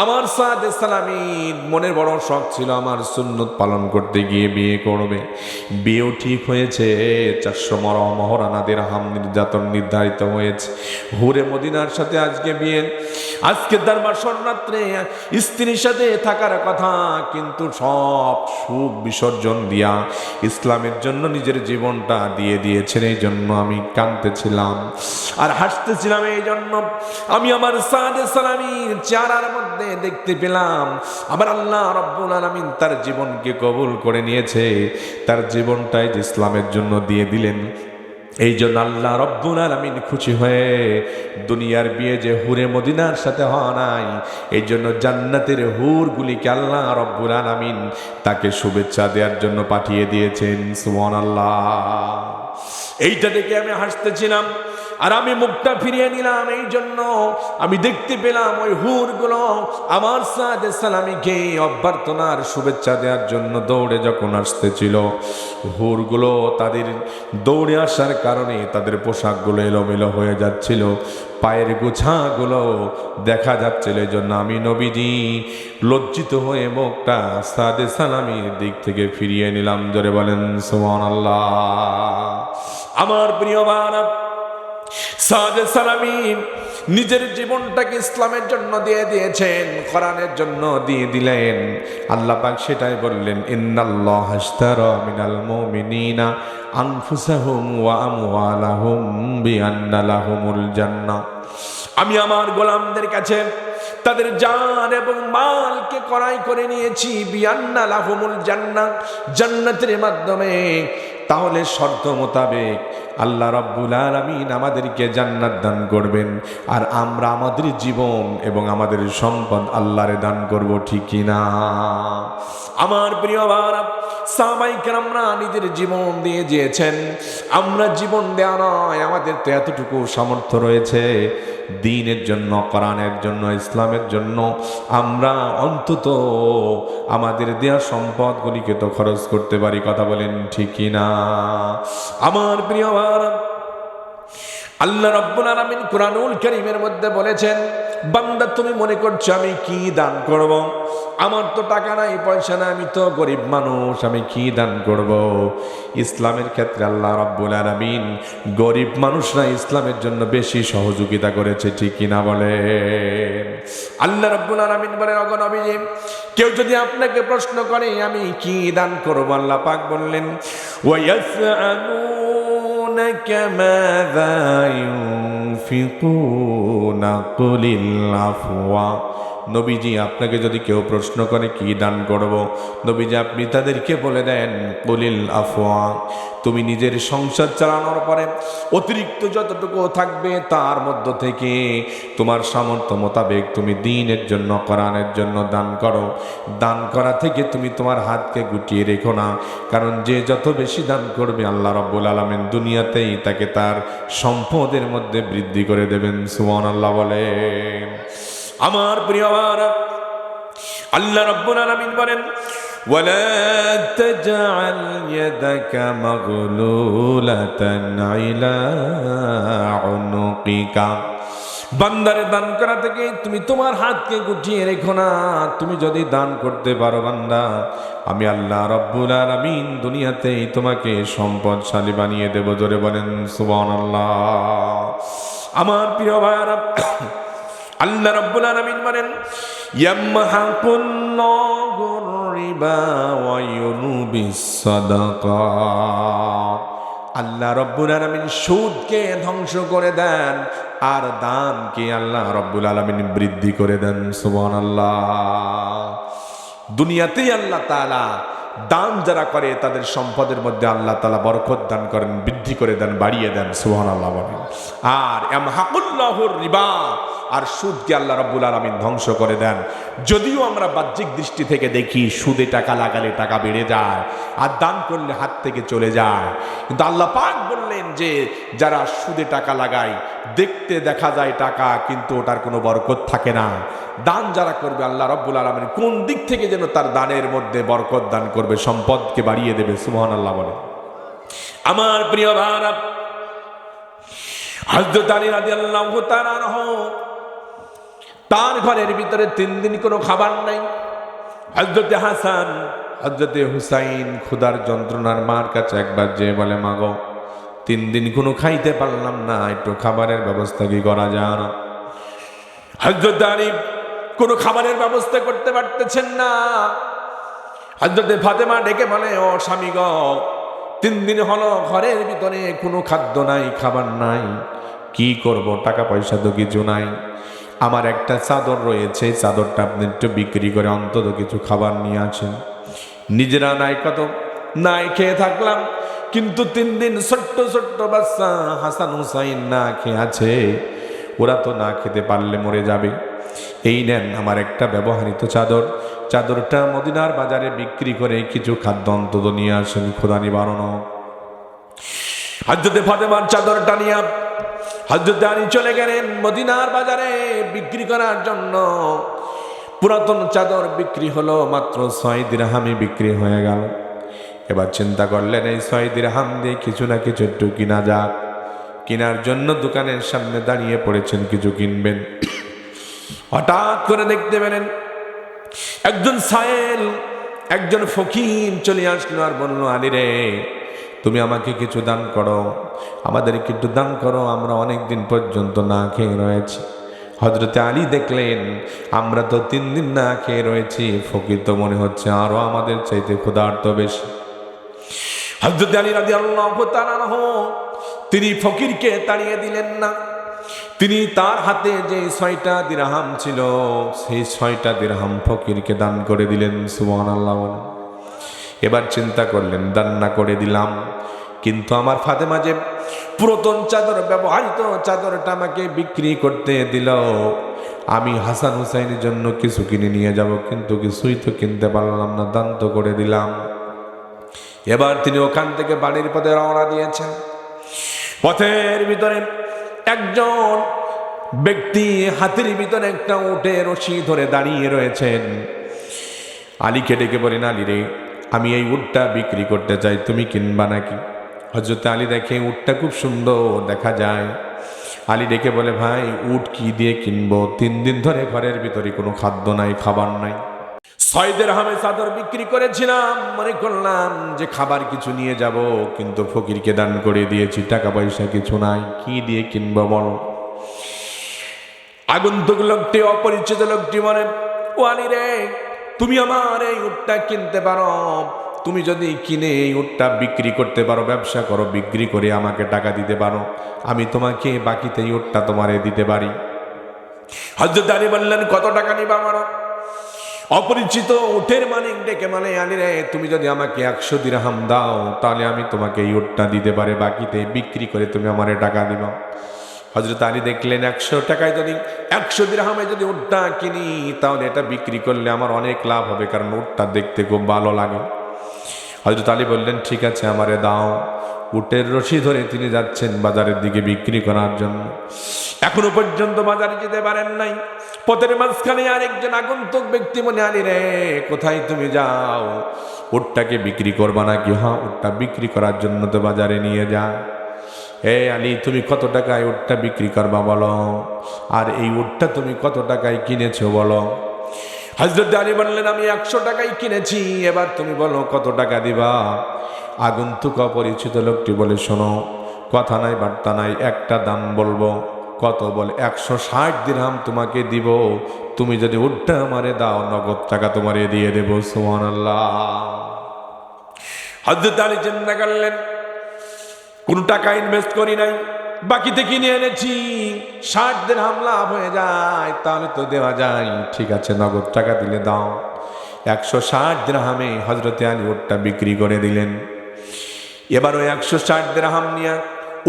আমার সাদে সালামীর মনের বড় শখ ছিল আমার সুন্নত পালন করতে গিয়ে বিয়ে করবে। বিয়েও ঠিক হয়েছে, 400 মহরানা দিরহাম নির্যাতন নির্ধারিত হয়েছে। হুরে মদিনার সাথে আজকে বিয়ে, আজকে দরবার রাত্রে স্ত্রীর সাথে থাকার কথা, কিন্তু সব সুখ বিসর্জন দিয়া ইসলামের জন্য নিজের জীবনটা দিয়ে দিয়েছেন। এই জন্য আমি কাঁদতেছিলাম আর হাসতেছিলাম। এই জন্য আমি আমার সাদে সালামীর চেহারার মধ্যে দেখতে পেলাম আমার আল্লাহ রাব্বুল আলামিন তার জীবনকে কবুল করে নিয়েছে, তার জীবনটাই যে ইসলামের জন্য দিয়ে দিলেন। এই জন্য আল্লাহ রাব্বুল আলামিন খুশি হয়ে দুনিয়ার বিয়ে যে হুরে মদিনার সাথে হয় নাই, এই জন্য জান্নাতের হুরগুলিকে আল্লাহ রাব্বুল আলামিন তাকে শুভেচ্ছা দেওয়ার জন্য পাঠিয়ে দিয়েছেন। সুবহানাল্লাহ। এইটা দেখে আমি হাসতেছিলাম আর আমি মুখটা ফিরিয়ে নিলাম। এই জন্য আমি দেখতে পেলাম ওই হুরগুলো আমার সাদে সালামীকে অভ্যর্থনার শুভেচ্ছা দেওয়ার জন্য দৌড়ে যখন আসতেছিল, হুরগুলো তাদের দৌড়ে আসার কারণে তাদের পোশাকগুলো এলোমেলো হয়ে যাচ্ছিল, পায়ের গোছাগুলো দেখা যাচ্ছিল। এই জন্য আমি নবীজি লজ্জিত হয়ে মুখটা সাদে সালামীর দিক থেকে ফিরিয়ে নিলাম। জোরে বলেন সুবহানাল্লাহ। আমার প্রিয় ভাইরা, সাদে সালামী নিজের জীবনটাকে ইসলামের জন্য দিয়ে দিয়েছেন, কোরআনের জন্য দিয়ে দিলেন। আল্লাহ পাক সেটাই বললেন, ইন্নাল্লাহা আশতারা মিনাল মুমিনিনা আনফুসাহুম ওয়া আমওয়ালাহুম বিআন্না লাহুমুল জান্নাহ। আমি আমার গোলামদের কাছে তাদের জান এবং মালকে ক্রয় করে নিয়েছি বিআন্না লাহুমুল জান্নাহ, জান্নাতের মাধ্যমে। তাহলে শর্ত মোতাবেক আল্লাহ রাব্বুল আলামিন আমাদেরকে জান্নাত দান করবেন, আর আমরা আমাদের জীবন এবং আমাদের সম্পদ আল্লাহরে দান করব, ঠিক কি না? আমার প্রিয় ভাইরা, সাহাবায়ে কেরামরা নিজের জীবন দিয়ে দিয়েছেন। আমরা জীবন দেওয়া নয়, আমাদের তো এতটুকু সামর্থ্য রয়েছে দ্বীনের জন্য, কোরআনের জন্য, ইসলামের জন্য আমরা অন্তত আমাদের দেয়া সম্পদগুলিকে তো খরচ করতে পারি। কথা বলেন ঠিক কি না? আমার প্রিয় ভাইরা, আল্লাহ রাব্বুল আলামিন কুরআনুল কারীমের মধ্যে বলেছেন, বান্দা তুমি মনে করছো আমি কি দান করব? আমার তো টাকা নাই, পয়সা নাই, আমি তো গরিব মানুষ, আমি কি দান করব? ইসলামের ক্ষেত্রে আল্লাহ রাব্বুল আলামিন গরিব মানুষরা ইসলামের জন্য বেশি সহযোগিতা করেছে, ঠিক কিনা বলে? আল্লাহ রাব্বুল আলামিন বলেন, ওগো নবীজি, কেউ যদি আপনাকে প্রশ্ন করে আমি কি দান করব, আল্লাহ পাক বললেন, ওয়ায়াসআলুনাকা মাযা ইউনফিকুনা কুলিল আফওয়া। নবীজি আপনাকে যদি কেউ প্রশ্ন করে কি দান করব, নবীজি আপনি তাদেরকে বলে দেন, কুলিল আফওয়া, তুমি নিজের সংসার চালানোর পরে অতিরিক্ত যতটুকু থাকবে তার মধ্য থেকে তোমার সামর্থ্য মোতাবেক তুমি দ্বীনের জন্য, কোরআনের জন্য দান করো। দান করা থেকে তুমি তোমার হাতকে গুটিয়ে রেখো না, কারণ যে যত বেশি দান করবে আল্লাহ রাব্বুল আলামিন দুনিয়াতেই তাকে তার সম্পদের মধ্যে বৃদ্ধি করে দেবেন। সুবহানাল্লাহ বলেন। আমার প্রিয় ভাইরা, আল্লাহ রাব্বুল আলামিন বলেন, ওয়ালা তাজআল ইয়াদাকা মাগলুলাতান ইলা উনুকিকা। বান্দারে দান করা থেকে তুমি তোমার হাতকে গুটিয়ে রেখো না। তুমি যদি দান করতে পারো বান্দা, আমি আল্লাহ রাব্বুল আলামিন দুনিয়াতেই তোমাকে সম্পদশালী বানিয়ে দেব। জোরে বলেন সুবহানাল্লাহ। আমার প্রিয় ভাইরা, আল্লাহ রাব্বুল আলামিন বলেন, ইয়ামহাকুল্লাহুর রিবা ওয়া ইউরবিস সাদাকাত। আল্লাহ রাব্বুল আলামিন সুদকে ধ্বংস করে দেন আর দানকে আল্লাহ রাব্বুল আলামিন বৃদ্ধি করে দেন। সুবহানাল্লাহ। দুনিয়াতেই আল্লাহ তাআলা দান যারা করে তাদের সম্পদের মধ্যে আল্লাহ তাআলা বরকত দান করেন, বৃদ্ধি করে দেন, বাড়িয়ে দেন। সুবহানাল্লাহ বলেন। আর ইয়ামহাকুল্লাহুর রিবা, আর সুদকে আল্লাহ রাব্বুল আলামিন ধ্বংস করে দেন। যদিও আমরা বাহ্যিক দৃষ্টি থেকে দেখি সুদে টাকা লাগালে টাকা বেড়ে যায় আর দান করলে হাত থেকে চলে যায়, কিন্তু আল্লাহ পাক বললেন যে যারা সুদে টাকা লাগায় দেখতে দেখা যায় টাকা, কিন্তু ওটার কোনো বরকত থাকে না। দান যারা করবে আল্লাহ রাব্বুল আলামিন কোন দিক থেকে যেন তার দানের মধ্যে বরকত দান করবে, সম্পদকে বাড়িয়ে দেবে। সুবহানাল্লাহ বলে। আমার প্রিয় ভাইরা, হযরত আলী রাদিয়াল্লাহু তাআলা আনহু তার ঘরের ভিতরে 3 দিন কোনো খাবার নাই। হযরত হাসান হযরত হুসাইন ক্ষুধার যন্ত্রণার মার কাছে একবার যেয়ে বলে, মা গো 3 দিন কোনো খাইতে পারলাম না, একটু খাবারের ব্যবস্থা কি করা যায় না? হযরত আলী কোনো খাবারের ব্যবস্থা করতে পারতেছেন না। হযরত ফাতেমা ডেকে বলে, ও স্বামী গো, 3 দিন হলো ঘরের ভিতরে কোনো খাদ্য নাই, খাবার নাই, কি করব? টাকা পয়সা তো কিছু নাই। আমার একটা চাদর রয়েছে, চাদরটা আপনি একটু বিক্রি করে অন্তত কিছু খাবার নিয়ে আসেন। নিজেরা নাই কত নাই খেয়ে থাকলাম, কিন্তু 3 দিন ছোট্ট ছোট্ট বাচ্চা হাসান হুসাইন না খেয়ে আছে, ওরা তো না খেতে পারলে মরে যাবে। এই নেন আমার একটা ব্যবহৃত চাদর, চাদরটা মদিনার বাজারে বিক্রি করে কিছু খাদ্য অন্তত নিয়ে আসেন, খোদা নিবারণ। হযরত ফাতেমার চাদরটা নিয়ে হযরত আলী চলে গেলেন মদিনার বাজারে বিক্রি করার জন্য। পুরাতন চাদর বিক্রি হলো মাত্র 6 দিরহামে বিক্রি হয়ে গেল। এবার চিন্তা করলেন এই 6 দিরহাম দিয়ে কিছু না কিছু একটু কিনা যাক। কেনার জন্য দোকানের সামনে দাঁড়িয়ে পড়েছেন, কিছু কিনবেন। হঠাৎ করে দেখতে পেলেন একজন সায়েল, একজন ফকির চলে আসলো আর বলল, আলী রে, তুমি আমাকে কিছু দান করো, আমাদেরকে একটু দান করো, আমরা অনেক দিন পর্যন্ত না খেয়ে রয়েছি। হযরত আলী দেখলেন আমরা তো 3 দিন না খেয়ে রয়েছি, ফকির তো মনে হচ্ছে আরো আমাদের চাইতে ক্ষুধার্ত বেশি। হযরত আলী রাদিয়াল্লাহু তাআলা আনহু তিনি ফকিরকে তাড়িয়ে দিলেন না, তিনি তার হাতে যে 6টা দিরহাম ছিল সেই 6টা দিরহাম ফকিরকে দান করে দিলেন। সুবহানাল্লাহ। এবার চিন্তা করলেন দান না করে দিলাম, কিন্তু আমার ফাতেমা যে পুরাতন চাদর ব্যবহৃত চাদরটা আমাকে বিক্রি করতে দিল, আমি হাসান হুসাইনের জন্য কিছু কিনে নিয়ে যাব, কিন্তু কিছুই তো কিনতে পারলাম না, দান তো করে দিলাম। এবার তিনি ওখান থেকে বাড়ির পথে রওনা দিয়েছেন। পথের ভিতরে একজন ব্যক্তি হাতির ভিতরে একটা উটে রশি ধরে দাঁড়িয়ে রয়েছেন। আলীকে ডেকে বলেন, আলী রে, আমি এই উটটা বিক্রি করতে চাই, তুমি কিনবা নাকি? হযরত আলী দেখে উটটা খুব সুন্দর দেখা যায়। আলী ডেকে বলে, ভাই উট কি দিয়ে কিনবো? 3 দিন ধরে ঘরের ভিতরে কোনো খাদ্য নাই, খাবার নাই। 6 দিরহামে চাদর বিক্রি করেছিলাম, মনে করলাম যে খাবার কিছু নিয়ে যাব, কিন্তু ফকিরকে দান করে দিয়েছি, টাকা পয়সা কিছু নাই, কি দিয়ে কিনবো বলো? আগন্তুক লোকটি, অপরিচিত লোকটি বলে, ও আলী রে, তুমি আমার এই উটটা কিনতে পারো, তুমি যদি কিনে এই উটটা বিক্রি করতে পারো, ব্যবসা করো, বিক্রি করে আমাকে টাকা দিতে পারো, আমি তোমাকে বাকিতে এই উটটা তোমারে দিতে পারি। হযরত আলী বললেন, কত টাকা নিবা আমারও? অপরিচিত উটের মালিক ডেকে মানে, আলী রে, তুমি যদি আমাকে 100 দিরহাম দাও তাহলে আমি তোমাকে এই উটটা দিতে পারে, বাকিতে বিক্রি করে তুমি আমারে টাকা দিবা। হযরত আলী দেখলেন 100 টাকায় যদি 100 দিরহামে যদি উটটা কিনি তাহলে এটা বিক্রি করলে আমার অনেক লাভ হবে, কারণ উটটা দেখতে খুব ভালো লাগে। হযরত আলী বললেন, ঠিক আছে, আমারে দাও। উটের রশি ধরে তিনি যাচ্ছেন বাজারের দিকে বিক্রি করার জন্য। এখনো পর্যন্ত বাজারে যেতে পারেন নাই। পথের মাঝখানে আরেকজন আগন্তুক ব্যক্তি বলে, আলী রে, কোথায় তুমি যাও? উটটাকে বিক্রি করবা নাকি? হ্যাঁ, উটটা বিক্রি করার জন্য তো বাজারে নিয়ে যা। এ আলী, তুমি কত টাকায় উটটা বিক্রি করবা বলো, আর এই উটটা তুমি কত টাকায় কিনেছো বলো? হযরত আলী বললেন, আমি 100 টাকায় কিনেছি, এবার তুমি বলো কত টাকা দিবা? আগন্তুক অপরিচিত লোকটি বলে, শোনো, কথা নাই বার্তা নাই, একটা দাম বলবো। কত? বলে 160 দিরহাম তোমাকে দিব, তুমি যদি উটটা আমারে দাও নগদ টাকা তোমারে দিয়ে দেব। সুবহানাল্লাহ। হযরত আলী চিন্তা করলেন, কোন টাকা ইনভেস্ট করি নাই, বাকিতে কিনে এনেছি, 60 দিরহাম লাভ হয়ে যায় তাহলে তো দেওয়া যায়, ঠিক আছে, নগদ টাকা দিলে দাও। 160 দিরহামে হযরত আলী উটটা বিক্রি করে দিলেন। এবার ওই 160 দিরহাম নিয়ে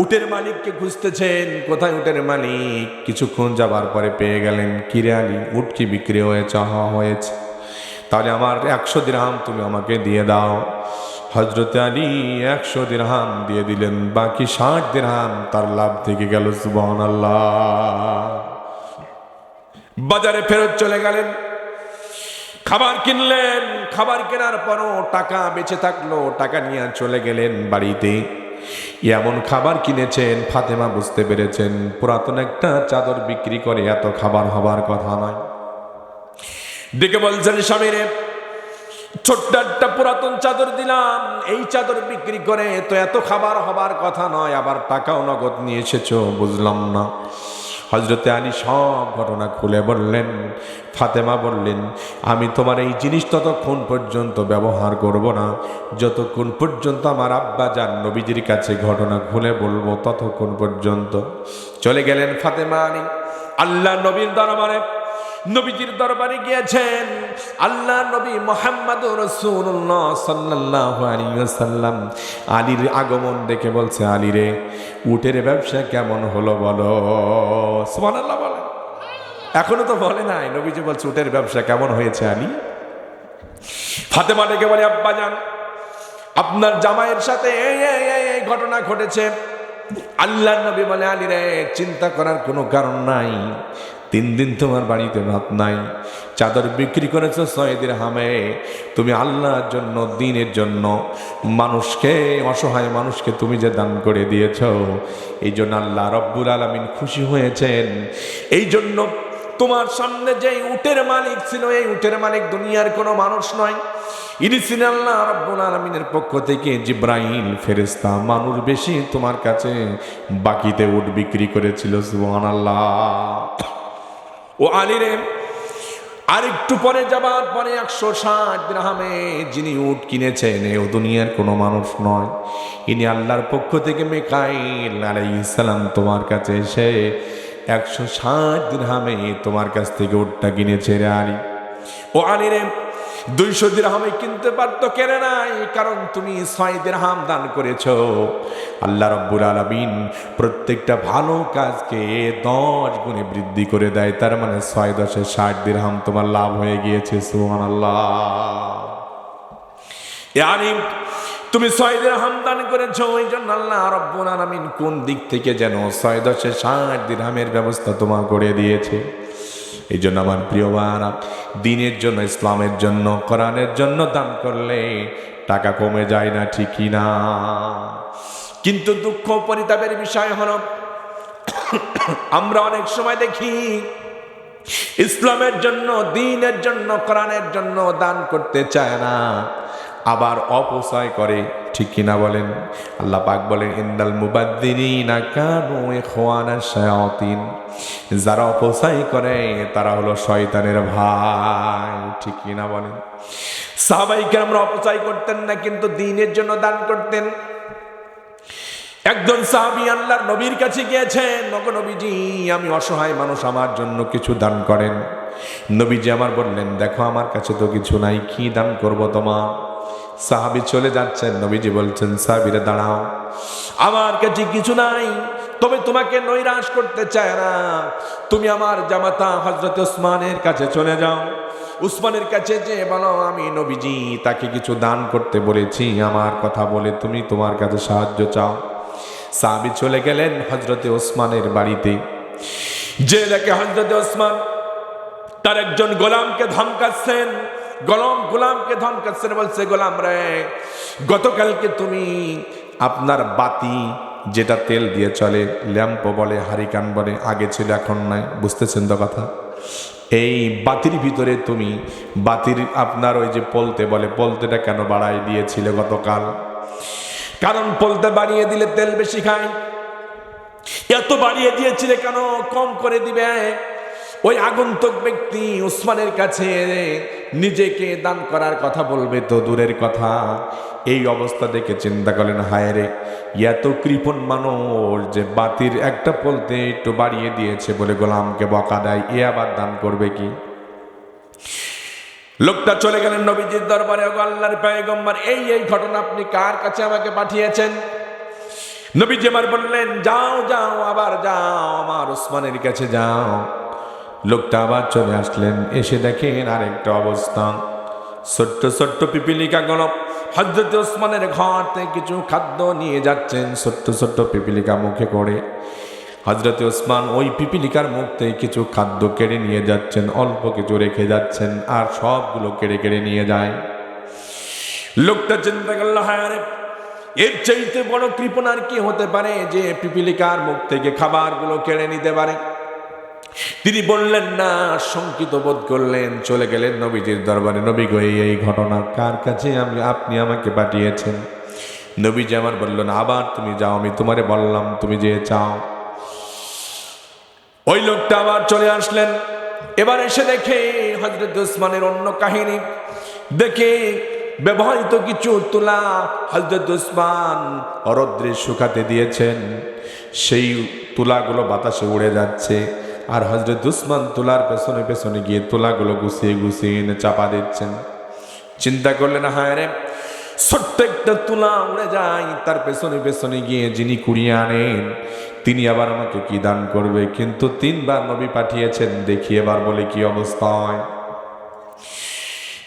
উটের মালিককে খুঁজতেছেন, কোথায় উটের মালিক? কিছুক্ষণ যাবার পরে পেয়ে গেলেন। কিরে আলী, উট কি বিক্রি হয়েছে? হ্যাঁ হয়েছে। তাহলে আমার 100 দিরহাম তুমি আমাকে দিয়ে দাও। হযরত আলী 100 দিরহাম দিয়ে দিলেন, বাকি 60 দিরহাম তার লাভ থেকে গেল। সুবহানাল্লাহ। বাজারে ফেরত চলে গেলেন, খাবার কিনলেন। খাবার কেনার পরও টাকা বেঁচে থাকলো, টাকা নিয়ে চলে গেলেন বাড়িতে। এমন খাবার কিনেছেন। ফাতেমা বুঝতে পেরেছেন পুরাতন একটা চাদর বিক্রি করে এত খাবার হবার কথা নয়। ডেকে বলছেন, স্বামীরে ছোট্ট একটা পুরাতন চাদর দিলাম, এই চাদর বিক্রি করে তো এত খাবার হবার কথা নয়, আবার টাকাও নগদ নিয়ে এসেছো, বুঝলাম না। হযরতে আলী সব ঘটনা খুলে বললেন। ফাতেমা বললেন, আমি তোমার এই জিনিস ততক্ষণ পর্যন্ত ব্যবহার করব না যতক্ষণ পর্যন্ত আমার আব্বা জান নবীজির কাছে ঘটনা খুলে বলবো, ততক্ষণ পর্যন্ত। চলে গেলেন ফাতেমা আলী আল্লাহ নবীর দরবারে। নবীজির দরবারে গিয়েছেন। আল্লাহ নবী মুহাম্মদুর রাসূলুল্লাহ সাল্লাল্লাহু আলাইহি ওয়াসাল্লাম আলীর আগমন দেখে বলছে, আলী রে, উটের ব্যবসা কেমন হলো বলো। সুবহানাল্লাহ বলেন। এখনো তো বলে নাই, নবীজি বলছে উটের ব্যবসা কেমন হয়েছে আলী। ফাতেমা ডেকে বলে, আব্বা জান, আপনার জামাইয়ের সাথে এই ঘটনা ঘটেছে। আল্লাহ নবী বলে, আলী রে, চিন্তা করার কোনো কারণ নাই। 3 দিন তোমার বাড়িতে ভাত নাই, চাদর বিক্রি করেছো 6 দিরহামে। তুমি আল্লাহর জন্য, দ্বীনের জন্য মানুষকে, অসহায় মানুষকে তুমি যে দান করে দিয়েছ, এই জন্য আল্লাহ রব্বুল আলামিন খুশি হয়েছেন। এই জন্য তোমার সামনে যে উটের মালিক ছিল, এই উটের মালিক দুনিয়ার কোনো মানুষ নয়, ইনি ছিলেন আল্লাহ রব্বুল আলামিনের পক্ষ থেকে জিবরাইল ফেরেশতা। মানুষ বেশি তোমার কাছে বাকিতে উট বিক্রি করেছিল। সুবহানাল্লাহ। ও আলী রে, আরেকটু পরে যাবার পরে 160 দিরহামে যিনি উট কিনেছেন, এও দুনিয়ার কোনো মানুষ নয়, ইনি আল্লাহর পক্ষ থেকে মিকাইল আলাইহিস সালাম তোমার কাছে এসে 160 দিরহামে তোমার কাছ থেকে উটটা কিনেছে রে আলী। ও আলী রে, 200 দিরহামে কিনতে পারতো, কেনে নাই, কারণ তুমি 6 দিরহাম দান করেছো। আল্লাহ রাব্বুল আলামিন প্রত্যেকটা ভালো কাজকে 10 গুণে বৃদ্ধি করে দেয়, তার মানে 6 10 60 দিরহাম তোমার লাভ হয়ে গিয়েছে। সুবহানাল্লাহ। ইয়ানি তুমি 6 দিরহাম দান করেছো, ওই জন্য আল্লাহ রাব্বুল আলামিন কোন দিক থেকে যেন 6 10 60 দিরহামের ব্যবস্থা তোমার করে দিয়েছে। এই জন্য আমার প্রিয় ভাইরা, দ্বীনের জন্য, ইসলামের জন্য, কোরআনের জন্য দান করলে টাকা কমে যায় না, ঠিকই না? কিন্তু দুঃখ পরিতাপের বিষয় হলো, আমরা অনেক সময় দেখি ইসলামের জন্য, দ্বীনের জন্য, কোরআনের জন্য দান করতে চায় না, আবার অপচয় করে, ঠিক কিনা বলেন? আল্লাহ পাক বলেন, ইন্নাল মুবাদ্দিরিনা কানু ইখওয়ানাশ শায়াতিন। যারা অপচয় করে তারা হলো শয়তানের ভাই, ঠিক কিনা বলেন? সাহাবায়ে কেরামরা অপচয় করতেন না, কিন্তু দ্বীনের জন্য দান করতেন। একজন সাহাবী আল্লাহর নবীর কাছে গিয়েছেন, ওগো নবীজি, আমি অসহায় মানুষ, আমার জন্য কিছু দান করেন। নবীজি আমার বললেন, দেখো আমার কাছে তো কিছু নাই, কি দান করব তোমার? সাহাবী চলে যাচ্ছেন, নবীজি বলছেন, সাহাবীরা দাঁড়াও, আমার কাছে কিছু নাই, তবে তোমাকে নৈরাশ করতে চায় না, তুমি আমার জামাতা হযরত ওসমানের কাছে চলে যাও। উসমানের কাছে যে বলো, আমি নবীজি তাকে কিছু দান করতে বলেছি, আমার কথা বলে তুমি তোমার কাছে সাহায্য চাও। সাহাবী চলে গেলেন হযরতে ওসমানের বাড়িতে। যে দেখে হযরতে ওসমান তার একজন গোলামকে ধমকাচ্ছেন, গোলামকে ধমকাচ্ছেন, বলছে, গোলাম রে, গতকালকে তুমি আপনার বাতি, যেটা তেল দিয়ে চলে, ল্যাম্প বলে, হারিকান বলে, আগে ছিল এখন নাই, বুঝতেছেন তো কথা? এই বাতির ভিতরে তুমি বাতির আপনার ওই যে পলতে বলে, পলতেটা কেন বাড়াই দিয়েছিলে গতকাল? কারণ পলতে বাড়িয়ে দিলে তেল বেশি খায়। এত বাড়িয়ে দিয়েছিলে কেন? কম করে দিবে। ওই আগন্তুক ব্যক্তি উসমানের কাছে নিজেকে দান করার কথা বলবে তো দূরের কথা। এই অবস্থা দেখে চিন্তা করলেন, হায় রে, এত কৃপণ মানুষ যে বাতির একটা পলতে একটু বাড়িয়ে দিয়েছে বলে গোলামকে বকা দেয়, এ আবার দান করবে কি? লোকটা চলে গেলেন নবীজির দরবারে, ওগো আল্লাহর পয়গম্বর, এই ঘটনা আপনি কার কাছে আমাকে পাঠিয়েছেন? নবীজি আমার বললেন, যাও যাও, আবার যাও, আমার ওসমানের কাছে যাও। লোকটা আবার চলে আসলেন, এসে দেখেন আরেকটা অবস্থা। ছোট্ট ছোট্ট পিপিলিকাগুলো হযরত ওসমানের ঘর থেকে কিছু খাদ্য নিয়ে যাচ্ছেন, ছোট্ট ছোট্ট পিপিলিকা মুখে করে। হযরত ওসমান ওই পিপিলিকার মুখ থেকে কিছু খাদ্য কেড়ে নিয়ে যাচ্ছেন, অল্প কিছু রেখে যাচ্ছেন, আর সবগুলো কেড়ে কেড়ে নিয়ে যায়। লোকটা চিন্তা করলো, হায় রে, এর চাইতে বড় কৃপণার কি হতে পারে যে পিপিলিকার মুখ থেকে খাবারগুলো কেড়ে নিতে পারে? তিনি বললেন না, শঙ্কিত বোধ করলেন, চলে গেলেন নবীজির দরবারে। নবী গো, এই ঘটনা কার কাছে আপনি আমাকে পাঠিয়েছেন? নবীজি আমার বললেন, আবার তুমি যাও, আমি তোমারে বললাম তুমি যে চাও। ওই লোকটা আবার চলে আসলেন। এবার এসে দেখে হযরত উসমানের অন্য কাহিনী, দেখে ব্যবহৃত কিছু তুলা হযরত উসমান রৌদ্রে শুকাতে দিয়েছেন। সেই তুলাগুলো বাতাসে উড়ে যাচ্ছে, আর হযরত উসমান তুলার পেছনে পেছনে গিয়ে তুলাগুলো গুছিয়ে গুছিয়ে এনে চাপা দিচ্ছেন। চিন্তা করলেন, হায় রে, ছোট্ট একটা তুলা উড়ে যায়, তার পেছনে পেছনে গিয়ে যিনি কুড়িয়ে আনেন তিনি আবার আমাকে কি দান করবে? কিন্তু 3 বার নবী পাঠিয়েছেন, দেখি এবার বলে কি অবস্থা হয়।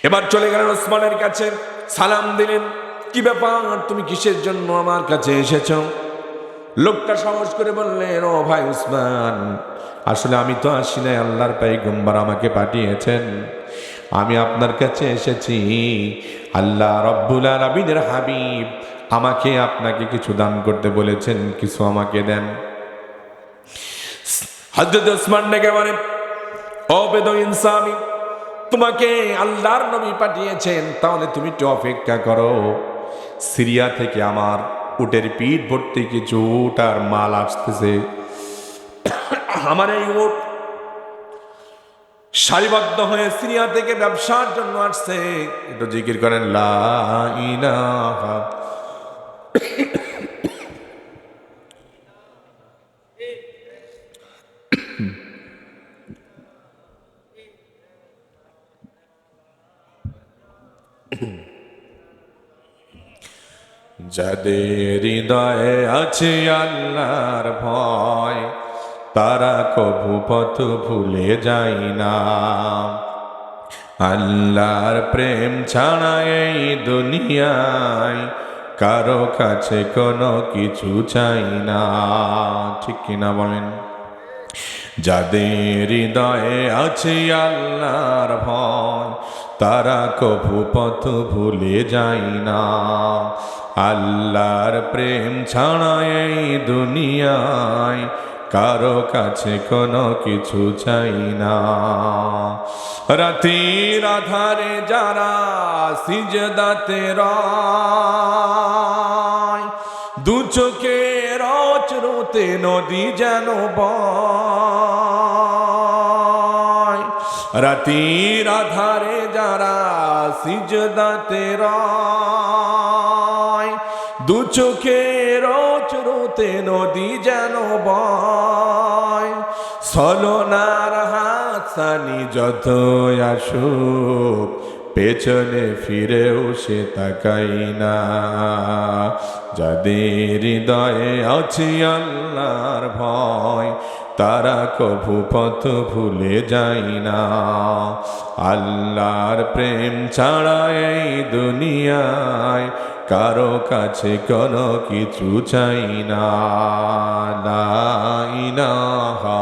এবার চলে গেলেন ওসমানের কাছে, সালাম দিলেন। কি ব্যাপার, তুমি কিসের জন্য আমার কাছে এসেছো? লোকটা সাহস করে বললেন, ও ভাই উসমান, আসলে আমি তো আসি নাই, আল্লাহর পয়গম্বর আমাকে পাঠিয়েছেন। আমি আপনার কাছে এসেছি, আল্লাহ রাব্বুল আলামিনের হাবিব আমাকে আপনাকে কিছু দান করতে বলেছেন, কিছু আমাকে দেন। হযরত ওসমান ডেকে বলেন, ও বেদুইন সাহাবী, তোমাকে আল্লাহর নবী পাঠিয়েছেন, তাহলে তুমি একটু অপেক্ষা করো। সিরিয়া থেকে আমার উটের পিঠ ভর্তি কিছু উট আর মাল আসতেছে। আমার এই উট সারিবদ্ধ হয়ে সিরিয়া থেকে ব্যবসার জন্য আসছে। একটু জিকির করেন, লা ইলাহা। যাদের হৃদয়ে আছে আল্লাহর ভয়, তারা কভু পথ ভুলে যায় না। আল্লাহর প্রেম ছাড়া এই দুনিয়ায় কারো কাছে কোনো কিছু চাই না। ঠিক কিনা বলেন? যাদের হৃদয়ে আছে আল্লাহর ভয়, তারা কভু পথ ভুলে যায় না। আল্লাহর প্রেম ছাড়া এই দুনিয়ায় কারো কাছে কোনো কিছু চাই না। রাতের আধারে যারা সিজদাতে রয়, দু চোখের অশ্রুতে নদী যেন বয়। রাতের আধারে যারা সিজদাতে রয়, দু চোখের অশ্রুতে নদী যেন বয়। ছলনার হাতছানি যত আসুক, পেছনে ফিরেও সে তাকাই না। যাদের হৃদয়ে আছে আল্লাহর ভয়, তারা কভু পথ ভুলে যায় না। আল্লাহর প্রেম ছাড়া এই দুনিয়ায় কারো কাছে কোনো কিছু চাই না। লা ইলাহা।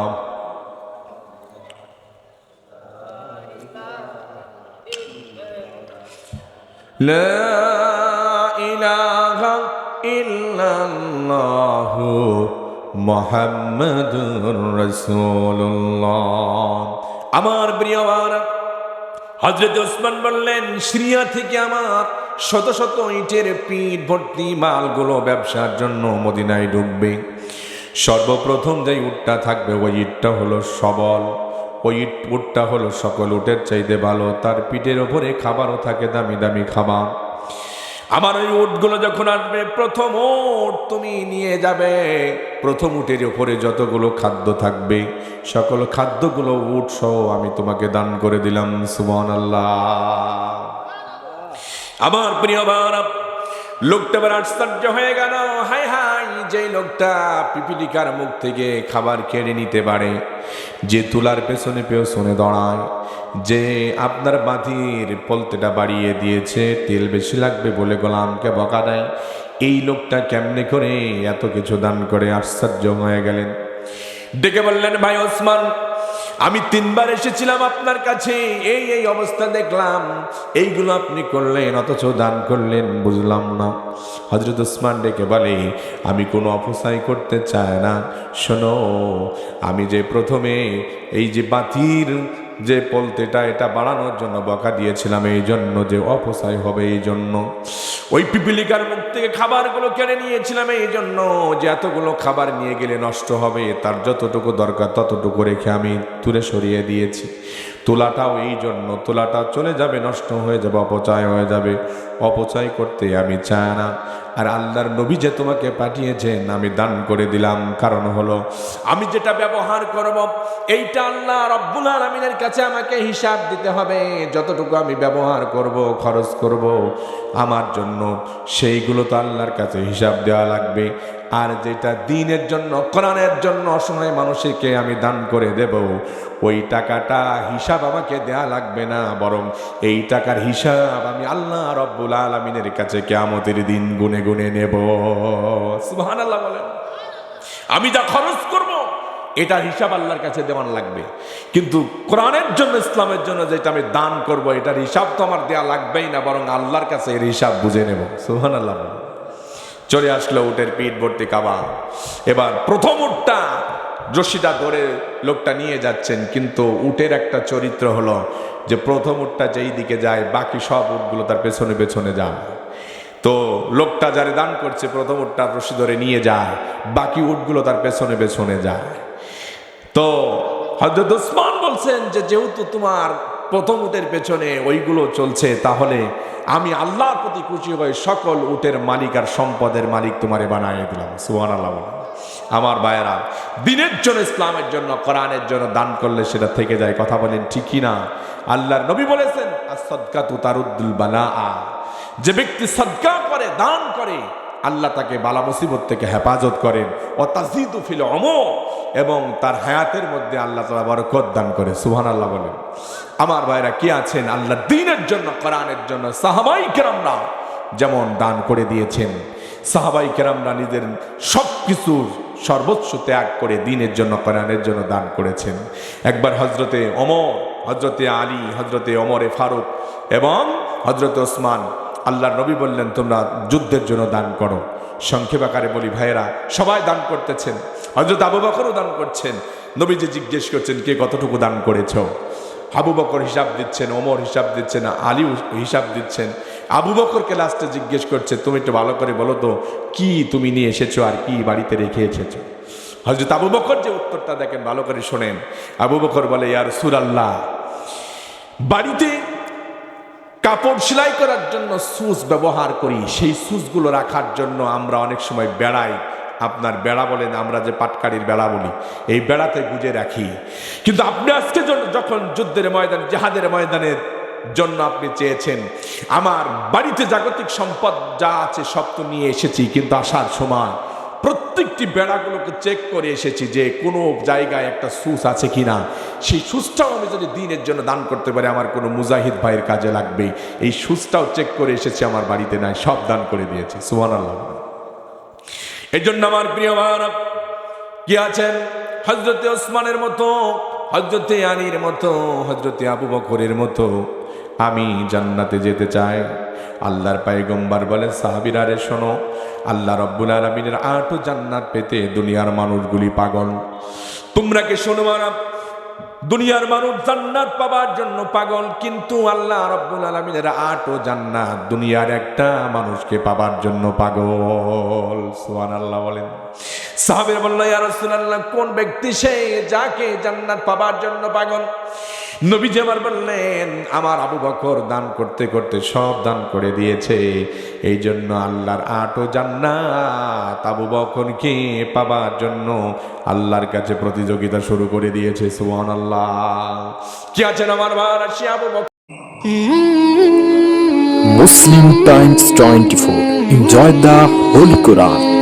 লা ইলাহা ইল্লাল্লাহু মুহাম্মাদুর রাসূলুল্লাহ। আমার প্রিয় ভাইরা, হযরত ওসমান বললেন, সিরিয়া থেকে আমার শত শত ইটের পিঠ ভর্তি মালগুলো ব্যবসার জন্য মদিনায় ঢুকবে। সর্বপ্রথম যে উটটা থাকবে, ওই ইটটা হলো সবল। ওই উটটা হলো সকল উটের চাইতে ভালো, তার পিঠের ওপরে খাবারও থাকে দামি দামি খাবার। আমার ওই উটগুলো যখন আসবে, প্রথম উট তুমি নিয়ে যাবে। প্রথম উটের উপরে যতগুলো খাদ্য থাকবে, সকল খাদ্যগুলো উট সহ আমি তোমাকে দান করে দিলাম। সুবহানাল্লাহ। আমার প্রিয় ভাইরা, লোকটা আবার আশ্চর্য হয়ে গেল। হাই হাই, যে লোকটা পিপিলিকার মুখ থেকে খাবার কেড়ে নিতে পারে, যে তুলার পেছনে পেছনে দৌড়ায়, যে আপনার বাঁধির পলতেটা বাড়িয়ে দিয়েছে, তেল বেশি লাগবে বলে গোলামকে বকা দেয়, এই লোকটা কেমনে করে এত কিছু দান করে? আশ্চর্য হয়ে গেলেন। ডেকে বললেন, ভাই ওসমান, আমি 3 বার এসেছিলাম আপনার কাছে, এই অবস্থা দেখলাম, এইগুলো আপনি করলেন, অথচ দান করলেন, বুঝলাম না। হযরত ওসমান ডেকে বলে, আমি কোনো অপচয় করতে চাই না। শোনো, আমি যে প্রথমে এই যে বাতির যে পলতেটা এটা বাড়ানোর জন্য বকা দিয়েছিলাম, এই জন্য যে অপচয় হবে, এই জন্য ওই পিপিলিকার মুখ থেকে খাবারগুলো কেড়ে নিয়েছিলাম, এই জন্য যে এতগুলো খাবার নিয়ে গেলে নষ্ট হবে, তার যতটুকু দরকার ততটুকু রেখে আমি দূরে সরিয়ে দিয়েছি। তুলাটাও এই জন্য, তুলাটা চলে যাবে, নষ্ট হয়ে যাবে, অপচয় হয়ে যাবে, অপচয় করতে আমি চাই না। আর আল্লাহর নবী যে তোমাকে পাঠিয়েছেন আমি দান করে দিলাম, কারণ হলো আমি যেটা ব্যবহার করব এইটা আল্লাহ রব্বুল আলামিনের কাছে আমাকে হিসাব দিতে হবে। যতটুকু আমি ব্যবহার করব, খরচ করব আমার জন্য, সেইগুলো তো আল্লাহর কাছে হিসাব দেওয়া লাগবে। আর যেটা দ্বীনের জন্য, কোরআনের জন্য অসহায় মানুষকে আমি দান করে দেব, ওই টাকাটা হিসাব আমাকে দেয়া লাগবে না, বরং এই টাকার হিসাব আমি আল্লাহ রব্বুল আলামিনের কাছে কিয়ামতের দিন গুনে গুনে নেব। সুবহানাল্লাহ বলেন। আমি যা খরচ করব এটার হিসাব আল্লাহর কাছে দেওয়ান লাগবে, কিন্তু কোরআনের জন্য, ইসলামের জন্য যেটা আমি দান করব এটার হিসাব তো আমার দেয়া লাগবেই না, বরং আল্লাহর কাছে এর হিসাব বুঝে নেব। সুবহানাল্লাহ। চলে আসলো উটের পিঠ ভর্তি কাবাব। এবার প্রথম উটটা রশিটা ধরে লোকটা নিয়ে যাচ্ছেন, কিন্তু উটের একটা চরিত্র হলো যে প্রথম উটটা যেই দিকে যায় বাকি সব উটগুলো তার পেছনে পেছনে যায়। তো লোকটা যারে দান করছে প্রথম উটটা রশি ধরে নিয়ে যায়, বাকি উটগুলো তার পেছনে পেছনে যায়। তো হযরত ওসমান বলছেন যে যেহেতু তোমার প্রথম উটের পেছনে ওইগুলো চলছে, তাহলে আমি আল্লাহর প্রতি খুশি হয়ে সকল উটের মালিক আর সম্পদের মালিক তোমারে বানিয়ে দিলাম। সুবহানাল্লাহ। আমার ভাইয়েরা, দ্বীনের জন্য, ইসলামের জন্য, কোরআনের জন্য দান করলে সেটা থেকে যায়। কথা বলেন ঠিক কি না? আল্লাহর নবী বলেছেন, আস-সাদকাতু তারুদ্দুল বালাআ, যে ব্যক্তি সাদকা করে, দান করে, আল্লাহ তাকে বালা মুসিবত থেকে হেফাজত করেন। ও তাজিদু ফিল উমর, এবং তার হায়াতের মধ্যে আল্লাহ তাআলা বরকত দান করে। সুবহানাল্লাহ বলেন। আমার ভাইরা, কি আছেন আল্লাহর দ্বীনের জন্য, কোরআনের জন্য সাহাবায়ে কেরামরা যেমন দান করে দিয়েছেন, সাহাবায়ে কেরামরা নিজের সবকিছুর সর্বোচ্চ ত্যাগ করে দ্বীনের জন্য, কোরআনের জন্য দান করেছেন। একবার হযরতে ওমর, হযরতে আলী, হযরতে ওমরে ফারুক এবং হযরতে ওসমান, আল্লাহর নবী বললেন তোমরা যুদ্ধের জন্য দান করো। সংক্ষেপ আকারে বলি ভাইয়েরা, সবাই দান করতেছেন। হযরত আবু বকরও দান করছেন। নবীজি জিজ্ঞেস করছেন, কে কতটুকু দান করেছো? আবু বকর হিসাব দিচ্ছেন, ওমর হিসাব দিচ্ছেন, আলী হিসাব দিচ্ছেন। আবু বকরকে লাস্টে জিজ্ঞেস করছে, তুমি একটু ভালো করে বলো তো, কি তুমি নিয়ে এসেছো আর কি বাড়িতে রেখে এসেছো? হযরত আবু বকর যে উত্তরটা দেখেন, ভালো করে শোনেন। আবু বকর বলে, ইয়া রাসূলুল্লাহ, বাড়িতে কাপড় সেলাই করার জন্য সুচ ব্যবহার করি, সেই সুচগুলো রাখার জন্য আমরা অনেক সময় বেড়াই, আপনার বেড়া বলেন, আমরা যে পাটকারির বেড়া বলি, এই বেড়াতে গুজে রাখি। কিন্তু আপনি আজকে যখন যুদ্ধের ময়দান, জিহাদের ময়দানের জন্য আপনি চেয়েছেন, আমার বাড়িতে জাগতিক সম্পদ যা আছে সব তো নিয়ে এসেছি, কিন্তু আসার সময় প্রত্যেকটি বেড়াগুলোকে চেক করে এসেছি যে কোনো জায়গায় একটা সুচ আছে কিনা। সেই সুচটাও আমি যদি দ্বীনের জন্য দান করতে পারি, আমার কোনো মুজাহিদ ভাইয়ের কাজে লাগবে। এই সুচটাও চেক করে এসেছি, আমার বাড়িতে নাই, সব দান করে দিয়েছি। সুবহানাল্লাহ। এই জন্য আমার প্রিয় ভাইরা, কি আছেন হযরতে ওসমানের মতো, হযরতে আলীর মতো, হযরতে আবু বকরের মতো আমি জান্নাতে যেতে চাই। আল্লাহর পয়গম্বর বলেন, সাহাবীরা রে শোনো, আল্লাহ রাব্বুল আলামিনের 8 জান্নাত পেতে দুনিয়ার মানুষগুলি পাগল। তোমরা কি শোনো না, দুনিয়ার মানুষ জান্নাত পাবার জন্য পাগল, কিন্তু আল্লাহ রাব্বুল আলামিনের 8 জান্নাত দুনিয়ার একটা মানুষকে পাবার জন্য পাগল। সুবহানাল্লাহ বলেন। সাহাবীরা বলল, ইয়া রাসূলুল্লাহ, কোন ব্যক্তি সে যাকে জান্নাত পাবার জন্য পাগল? নবীজি আমার বললেন, আমার আবু বকর দান করতে করতে সব দান করে দিয়েছে, এই জন্য আল্লাহর 8 জান্নাত আবু বকরকে পাবার জন্য আল্লাহর কাছে প্রতিযোগিতা শুরু করে দিয়েছে। সুবহানাল্লাহ। কি আছেন আমার ভাইরা, সে Abu Bakr. Muslim Times 24. Enjoy the Holy Quran.